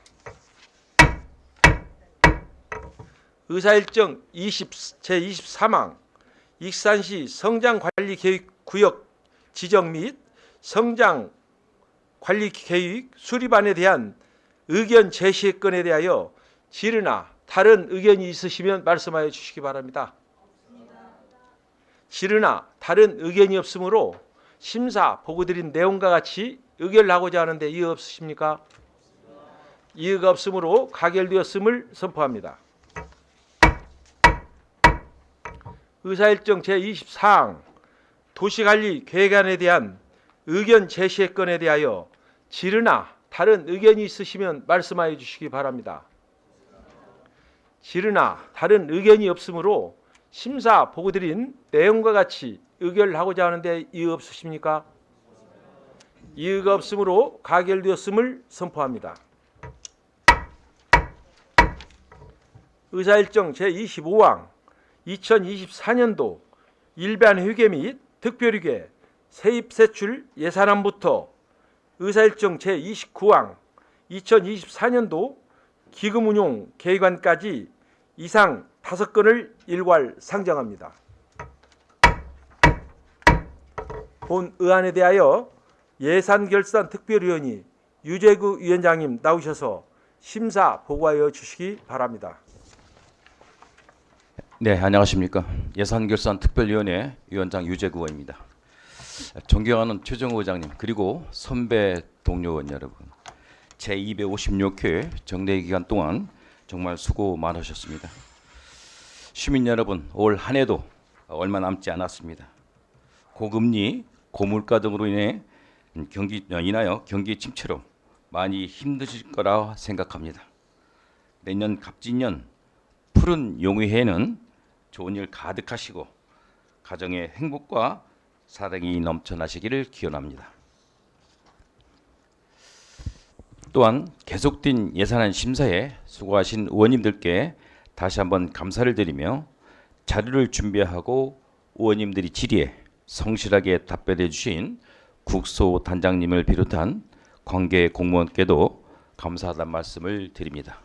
의사일정 제23항 익산시 성장관리계획구역 지정 및 성장관리계획 수립안에 대한 의견 제시 건에 대하여 질의나 다른 의견이 있으시면 말씀하여 주시기 바랍니다. 질의나 다른 의견이 없으므로 심사 보고 드린 내용과 같이 의결을 하고자 하는데 이의 없으십니까? 이의가 없으므로 가결되었음을 선포합니다. 의사일정 제24항 도시관리 계획안에 대한 의견 제시 건에 대하여 질의나 다른 의견이 있으시면 말씀하여 주시기 바랍니다. 질의나 다른 의견이 없으므로 심사 보고 드린 내용과 같이 의결을 하고자 하는데 이의 없으십니까? 이의가 없으므로 가결되었음을 선포합니다. 의사일정 제25항 2024년도 일반 회계 및 특별회계 세입세출 예산안부터 의사일정 제29항 2024년도 기금운용 계획안까지 이상 5건을 일괄 상정합니다. 본 의안에 대하여 예산결산특별위원이 유재구 위원장님 나오셔서 심사 보고하여 주시기 바랍니다. 네, 안녕하십니까. 예산결산특별위원회 위원장 유재구 의원입니다. 존경하는 최정호 의장님 그리고 선배 동료 의원 여러분, 제256회 정례 기간 동안 정말 수고 많으셨습니다. 시민 여러분, 올 한 해도 얼마 남지 않았습니다. 고금리, 고물가 등으로 인하여 경기 침체로 많이 힘드실 거라 생각합니다. 내년 갑진년 푸른 용의해는 좋은 일 가득하시고 가정의 행복과 사랑이 넘쳐나시기를 기원합니다. 또한 계속된 예산안 심사에 수고하신 의원님들께 다시 한번 감사를 드리며 자료를 준비하고 의원님들이 질의에 성실하게 답변해 주신 국소단장님을 비롯한 관계 공무원께도 감사하다는 말씀을 드립니다.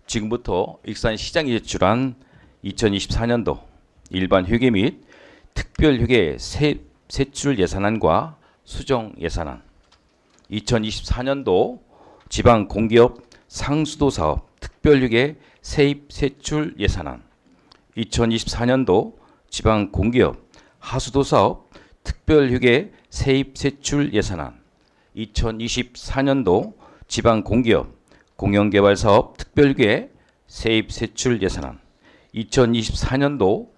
지금부터 익산시장이 제출한 2024년도 일반 회계 및 특별회계 세출 예산안과 수정 예산안, 2024년도 지방공기업 상수도 사업 특별회계 세입 세출 예산안, 2024년도 지방공기업 하수도 사업 특별회계 세입 세출 예산안, 2024년도 지방공기업 공영개발사업 특별회계 세입 세출 예산안, 2024년도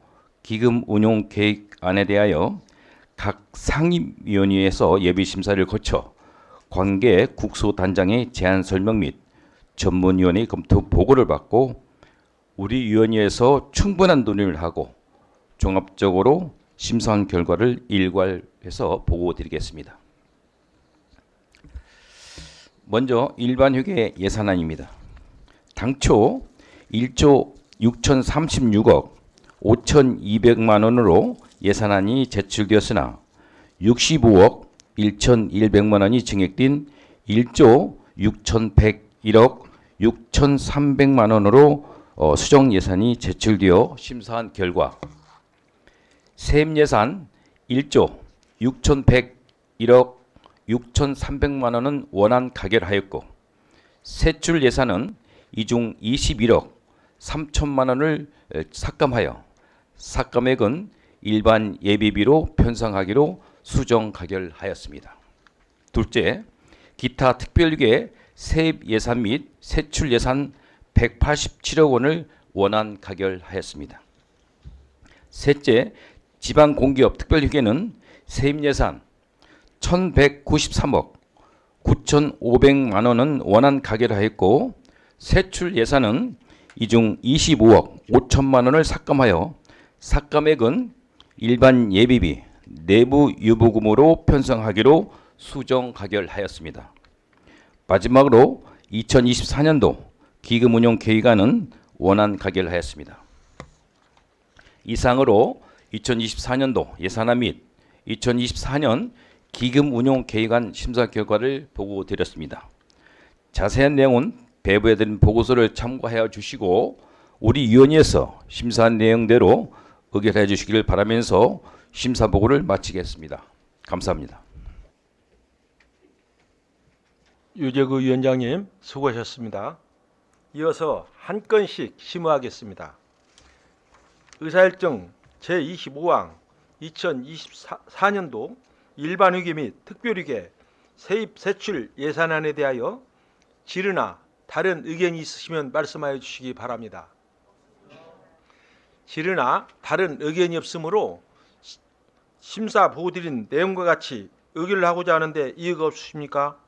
기금운용계획안에 대하여 각 상임위원회에서 예비심사를 거쳐 관계 국수단장의 제안 설명 및 전문위원회 검토 보고를 받고 우리 위원회에서 충분한 논의를 하고 종합적으로 심사한 결과를 일괄해서 보고드리겠습니다. 먼저 일반회계 예산안입니다. 당초 1조 6,036억 5,200만 원으로 예산안이 제출되었으나 65억 1,100만 원이 증액된 1조 6,101억 6,300만 원으로 수정 예산이 제출되어 심사한 결과 세입 예산 1조 6,101억 6,300만 원은 원안 가결하였고 세출 예산은 이 중 21억 3천만 원을 삭감하여 삭감액은 일반 예비비로 편성하기로 수정 가결하였습니다. 둘째, 기타 특별유계 세입 예산 및 세출 예산 187억 원을 원안 가결하였습니다. 셋째, 지방공기업 특별유계는 세입 예산 1,193억 9,500만 원은 원안 가결하였고 세출 예산은 이 중 25억 5천만 원을 삭감하여 삭감액은 일반 예비비 내부 유보금으로 편성하기로 수정 가결하였습니다. 마지막으로 2024년도 기금운용 계획안은 원안 가결하였습니다. 이상으로 2024년도 예산안 및 2024년 기금운용 계획안 심사 결과를 보고드렸습니다. 자세한 내용은 배부해드린 보고서를 참고하여 주시고 우리 위원회에서 심사한 내용대로 의결해 주시기를 바라면서 심사 보고를 마치겠습니다. 감사합니다. 유재구 위원장님 수고하셨습니다. 이어서 한 건씩 심의하겠습니다. 의사일정 제25항 2024년도 일반회계 및 특별회계 세입 세출 예산안에 대하여 질의나 다른 의견이 있으시면 말씀하여 주시기 바랍니다. 질의나 다른 의견이 없으므로 심사 보고드린 내용과 같이 의결을 하고자 하는데 이의가 없으십니까?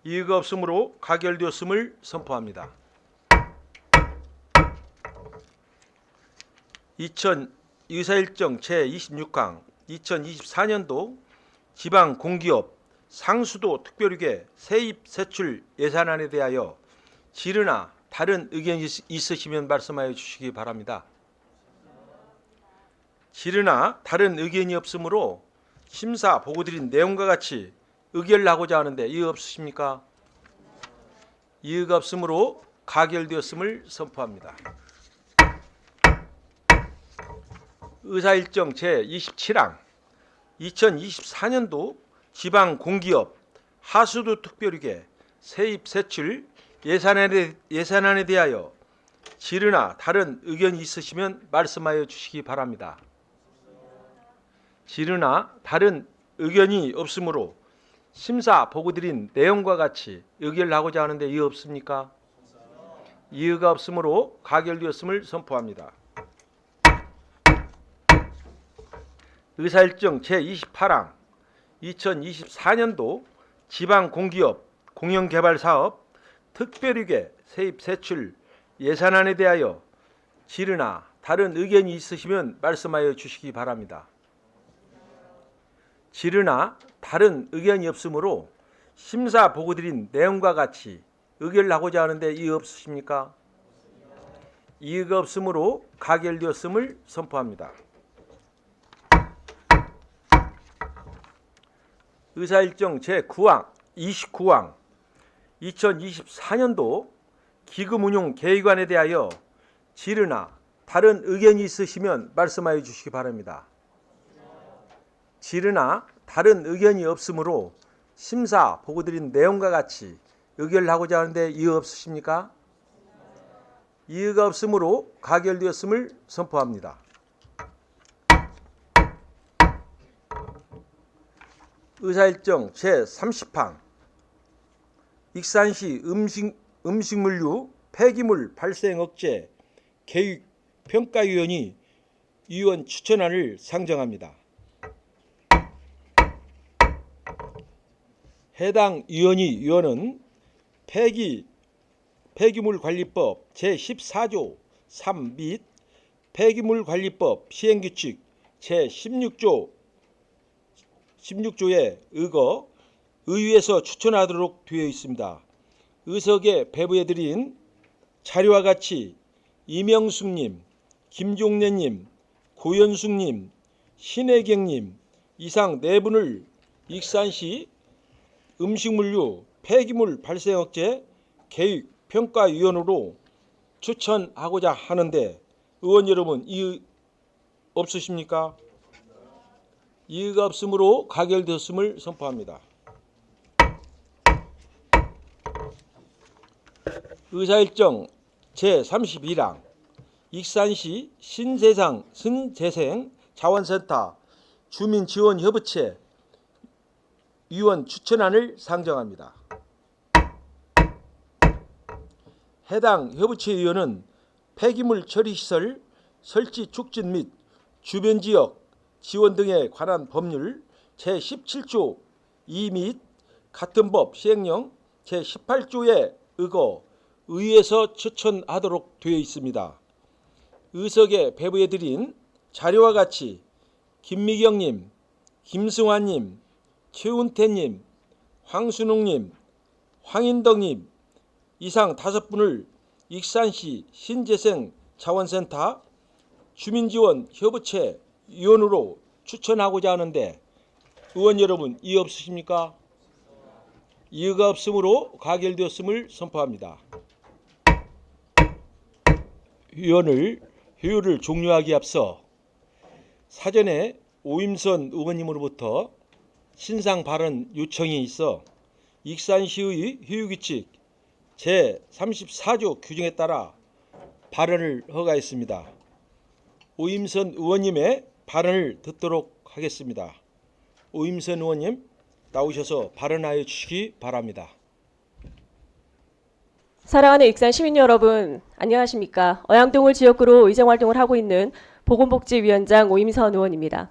이의가 없으므로 가결되었음을 선포합니다. 의사일정 제26항 2024년도 지방공기업 상수도 특별유계 세입 세출 예산안에 대하여 질의나 다른 의견이 있으시면 말씀하여 주시기 바랍니다. 질의나 다른 의견이 없으므로 심사 보고드린 내용과 같이 의결을 하고자 하는데 이의 없으십니까? 이의가 없으므로 가결되었음을 선포합니다. 의사일정 제27항 2024년도 지방공기업 하수도 특별유계 세입 세출 예산안에 대하여 질의나 다른 의견이 있으시면 말씀하여 주시기 바랍니다. 질의나 다른 의견이 없으므로 심사 보고드린 내용과 같이 의결을 하고자 하는데 이의 없습니까? 이의가 없으므로 가결되었음을 선포합니다. 의사일정 제28항 2024년도 지방공기업 공영개발사업 특별유계 세입 세출 예산안에 대하여 질의나 다른 의견이 있으시면 말씀하여 주시기 바랍니다. 질의나 다른 의견이 없으므로 심사 보고드린 내용과 같이 의결을 하고자 하는데 이의 없으십니까? 이의가 없으므로 가결되었음을 선포합니다. 의사일정 제9항 29항 2024년도 기금운용 계획안에 대하여 질의나 다른 의견이 있으시면 말씀하여 주시기 바랍니다. 질의나 다른 의견이 없으므로 심사 보고드린 내용과 같이 의결을 하고자 하는데 이의 없으십니까? 이의가 없으므로 가결되었음을 선포합니다. 의사일정 제30항 익산시 음식물류 폐기물 발생 억제 계획평가위원회 위원 추천안을 상정합니다. 해당 위원은 폐기물관리법 제14조 3 및 폐기물관리법 시행규칙 제16조에 의거 의회에서 추천하도록 되어 있습니다. 의석에 배부해드린 자료와 같이 이명숙님, 김종래님, 고현숙님, 신혜경님 이상 4분을 익산시 음식물류 폐기물 발생 억제 계획 평가위원으로 추천하고자 하는데 의원 여러분 이의 없으십니까? 이의가 없으므로 가결되었음을 선포합니다. 의사일정 제31항 익산시 신재생 자원센터 주민지원협의체 위원 추천안을 상정합니다. 해당 협의체 위원은 폐기물 처리시설 설치 촉진 및 주변 지역 지원 등에 관한 법률 제17조 2 및 같은 법 시행령 제18조에 의거 의회에서 추천하도록 되어 있습니다. 의석에 배부해드린 자료와 같이 김미경님, 김승환님, 최운태님, 황순웅님, 황인덕님 이상 5분을 익산시 신재생 자원센터 주민지원 협의체 위원으로 추천하고자 하는데 의원 여러분 이의 없으십니까? 이의가 없으므로 가결되었음을 선포합니다. 회의를 종료하기에 앞서 사전에 오임선 의원님으로부터 신상 발언 요청이 있어 익산시의 회의규칙 제34조 규정에 따라 발언을 허가했습니다. 오임선 의원님의 발언을 듣도록 하겠습니다. 오임선 의원님 나오셔서 발언하여 주시기 바랍니다. 사랑하는 익산 시민 여러분, 안녕하십니까? 어양동을 지역구로 의정활동을 하고 있는 보건복지위원장 오임선 의원입니다.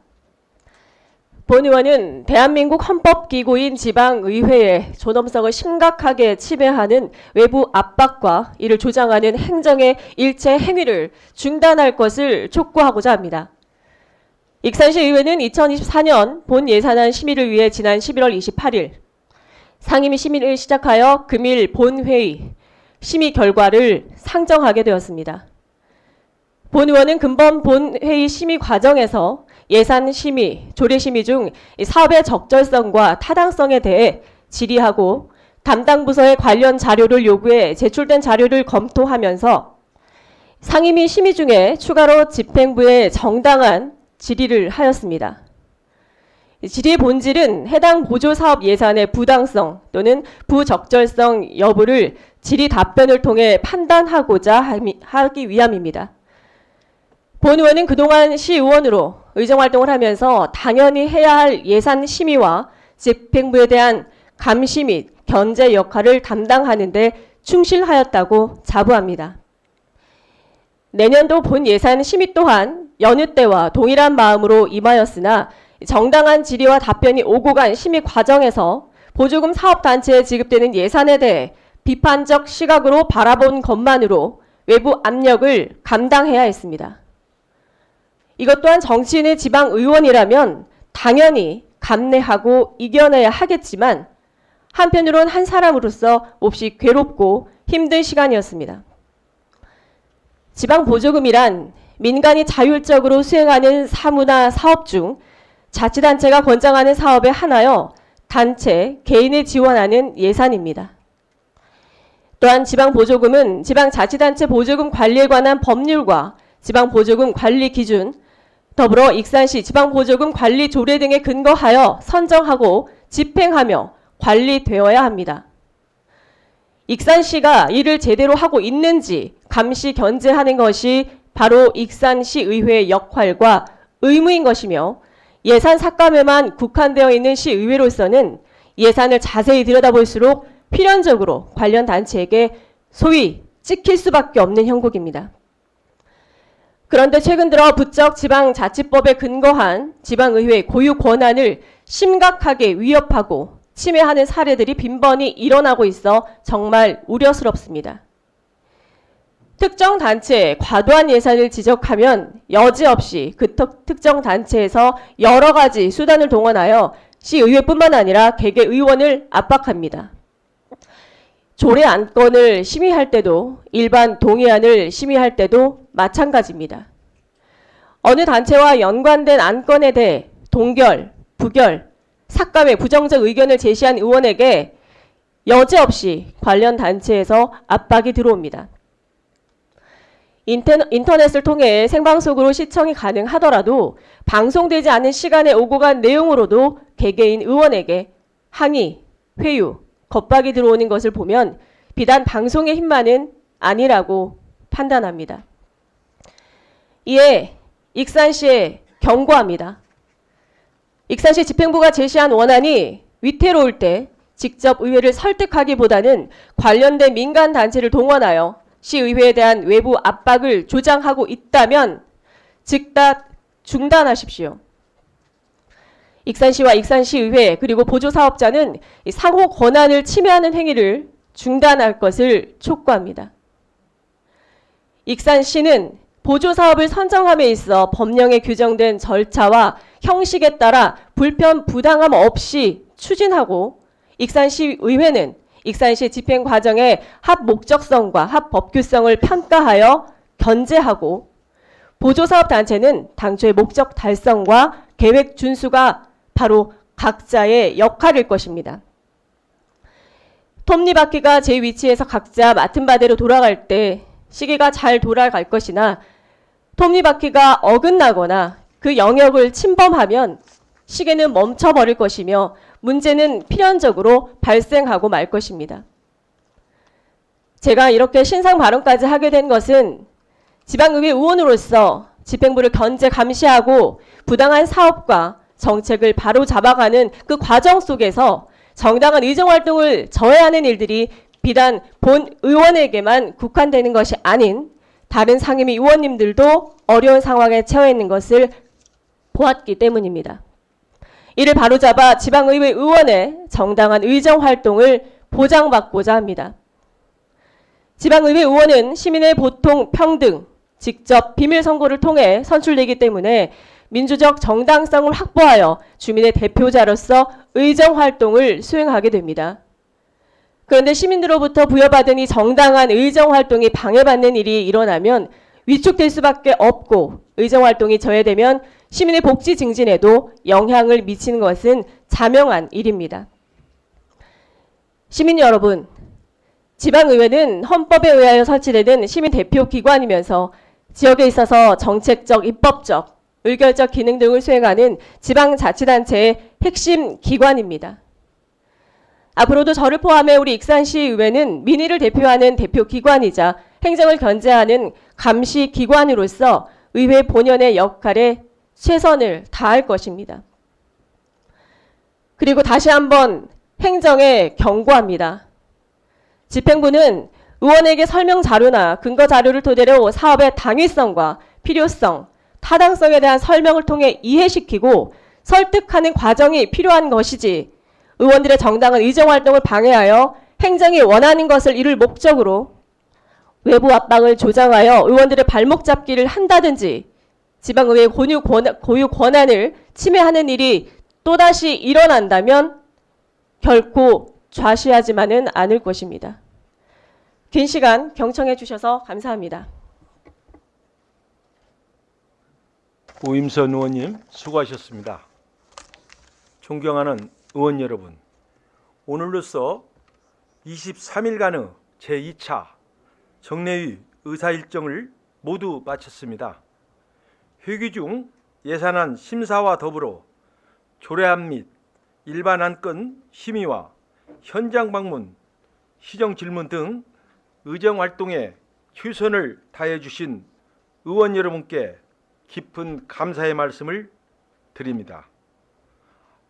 본 의원은 대한민국 헌법기구인 지방의회의 존엄성을 심각하게 침해하는 외부 압박과 이를 조장하는 행정의 일체 행위를 중단할 것을 촉구하고자 합니다. 익산시 의회는 2024년 본 예산안 심의를 위해 지난 11월 28일 상임위 심의를 시작하여 금일 본회의 심의 결과를 상정하게 되었습니다. 본 의원은 금번 본회의 심의 과정에서 예산 심의, 조례 심의 중 사업의 적절성과 타당성에 대해 질의하고 담당 부서의 관련 자료를 요구해 제출된 자료를 검토하면서 상임위 심의 중에 추가로 집행부에 정당한 질의를 하였습니다. 질의의 본질은 해당 보조사업 예산의 부당성 또는 부적절성 여부를 질의 답변을 통해 판단하고자 하기 위함입니다. 본 의원은 그동안 시의원으로 의정활동을 하면서 당연히 해야 할 예산 심의와 집행부에 대한 감시 및 견제 역할을 담당하는 데 충실하였다고 자부합니다. 내년도 본 예산 심의 또한 여느 때와 동일한 마음으로 임하였으나 정당한 질의와 답변이 오고 간 심의 과정에서 보조금 사업단체에 지급되는 예산에 대해 비판적 시각으로 바라본 것만으로 외부 압력을 감당해야 했습니다. 이것 또한 정치인의 지방의원이라면 당연히 감내하고 이겨내야 하겠지만 한편으론 한 사람으로서 몹시 괴롭고 힘든 시간이었습니다. 지방보조금이란 민간이 자율적으로 수행하는 사무나 사업 중 자치단체가 권장하는 사업의 하나여 단체, 개인이 지원하는 예산입니다. 또한 지방보조금은 지방자치단체 보조금 관리에 관한 법률과 지방보조금 관리 기준, 더불어 익산시 지방보조금 관리 조례 등에 근거하여 선정하고 집행하며 관리되어야 합니다. 익산시가 이를 제대로 하고 있는지 감시 견제하는 것이 바로 익산시 의회의 역할과 의무인 것이며 예산 삭감에만 국한되어 있는 시의회로서는 예산을 자세히 들여다볼수록 필연적으로 관련 단체에게 소위 찍힐 수밖에 없는 형국입니다. 그런데 최근 들어 부쩍 지방자치법에 근거한 지방의회 고유 권한을 심각하게 위협하고 침해하는 사례들이 빈번히 일어나고 있어 정말 우려스럽습니다. 특정 단체에 과도한 예산을 지적하면 여지없이 그 특정 단체에서 여러 가지 수단을 동원하여 시의회뿐만 아니라 개개 의원을 압박합니다. 조례 안건을 심의할 때도 일반 동의안을 심의할 때도 마찬가지입니다. 어느 단체와 연관된 안건에 대해 동결, 부결, 삭감의 부정적 의견을 제시한 의원에게 여지없이 관련 단체에서 압박이 들어옵니다. 인터넷을 통해 생방송으로 시청이 가능하더라도 방송되지 않은 시간에 오고 간 내용으로도 개개인 의원에게 항의, 회유, 겁박이 들어오는 것을 보면 비단 방송의 힘만은 아니라고 판단합니다. 이에 익산시에 경고합니다. 익산시 집행부가 제시한 원안이 위태로울 때 직접 의회를 설득하기보다는 관련된 민간 단체를 동원하여 시의회에 대한 외부 압박을 조장하고 있다면 즉각 중단하십시오. 익산시와 익산시의회 그리고 보조사업자는 상호 권한을 침해하는 행위를 중단할 것을 촉구합니다. 익산시는 보조사업을 선정함에 있어 법령에 규정된 절차와 형식에 따라 불편 부당함 없이 추진하고 익산시의회는 익산시 집행 과정의 합 목적성과 합 법규성을 평가하여 견제하고 보조사업 단체는 당초의 목적 달성과 계획 준수가 바로 각자의 역할일 것입니다. 톱니바퀴가 제 위치에서 각자 맡은 바대로 돌아갈 때 시계가 잘 돌아갈 것이나 톱니바퀴가 어긋나거나 그 영역을 침범하면 시계는 멈춰버릴 것이며 문제는 필연적으로 발생하고 말 것입니다. 제가 이렇게 신상 발언까지 하게 된 것은 지방의회 의원으로서 집행부를 견제 감시하고 부당한 사업과 정책을 바로 잡아가는 그 과정 속에서 정당한 의정활동을 저해하는 일들이 비단 본 의원에게만 국한되는 것이 아닌 다른 상임위 의원님들도 어려운 상황에 처해 있는 것을 보았기 때문입니다. 이를 바로잡아 지방의회 의원의 정당한 의정활동을 보장받고자 합니다. 지방의회 의원은 시민의 보통 평등, 직접 비밀선거를 통해 선출되기 때문에 민주적 정당성을 확보하여 주민의 대표자로서 의정활동을 수행하게 됩니다. 그런데 시민들로부터 부여받은 이 정당한 의정활동이 방해받는 일이 일어나면 위축될 수밖에 없고 의정활동이 저해되면 시민의 복지 증진에도 영향을 미치는 것은 자명한 일입니다. 시민 여러분, 지방의회는 헌법에 의하여 설치되는 시민 대표 기관이면서 지역에 있어서 정책적, 입법적, 의결적 기능 등을 수행하는 지방자치단체의 핵심 기관입니다. 앞으로도 저를 포함해 우리 익산시 의회는 민의를 대표하는 대표 기관이자 행정을 견제하는 감시 기관으로서 의회 본연의 역할에 최선을 다할 것입니다. 그리고 다시 한번 행정에 경고합니다. 집행부는 의원에게 설명 자료나 근거 자료를 토대로 사업의 당위성과 필요성, 타당성에 대한 설명을 통해 이해시키고 설득하는 과정이 필요한 것이지 의원들의 정당한 의정활동을 방해하여 행정이 원하는 것을 이룰 목적으로 외부 압박을 조장하여 의원들의 발목 잡기를 한다든지 지방의회의 고유 권한을 침해하는 일이 또다시 일어난다면 결코 좌시하지만은 않을 것입니다. 긴 시간 경청해 주셔서 감사합니다. 오임선 의원님 수고하셨습니다. 존경하는 의원 여러분, 오늘로써 23일간의 제2차 정례위 의사 일정을 모두 마쳤습니다. 회기 중 예산안 심사와 더불어 조례안 및 일반 안건 심의와 현장 방문, 시정 질문 등 의정 활동에 최선을 다해 주신 의원 여러분께 깊은 감사의 말씀을 드립니다.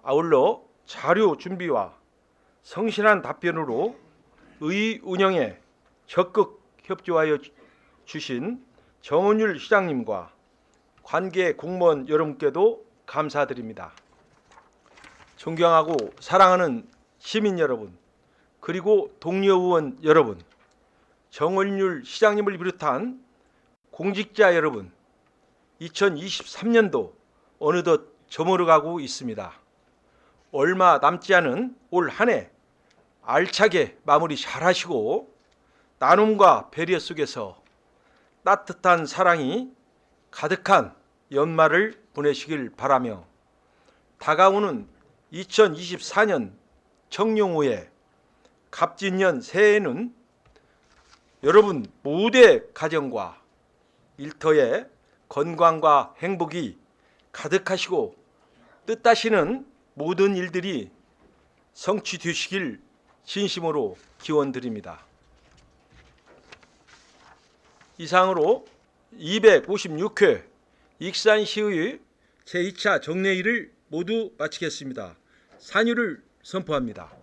아울러 자료 준비와 성실한 답변으로 의 운영에 적극 협조하여 주신 정은율 시장님과 관계 공무원 여러분께도 감사드립니다. 존경하고 사랑하는 시민 여러분, 그리고 동료 의원 여러분, 정원율 시장님을 비롯한 공직자 여러분, 2023년도 어느덧 저물어가고 있습니다. 얼마 남지 않은 올 한 해 알차게 마무리 잘하시고 나눔과 배려 속에서 따뜻한 사랑이 가득한 연말을 보내시길 바라며 다가오는 2024년 청룡오에 갑진년 새해에는 여러분 모두의 가정과 일터에 건강과 행복이 가득하시고 뜻하시는 모든 일들이 성취되시길 진심으로 기원드립니다. 이상으로 256회 익산시의 제2차 정례회를 모두 마치겠습니다. 산유를 선포합니다.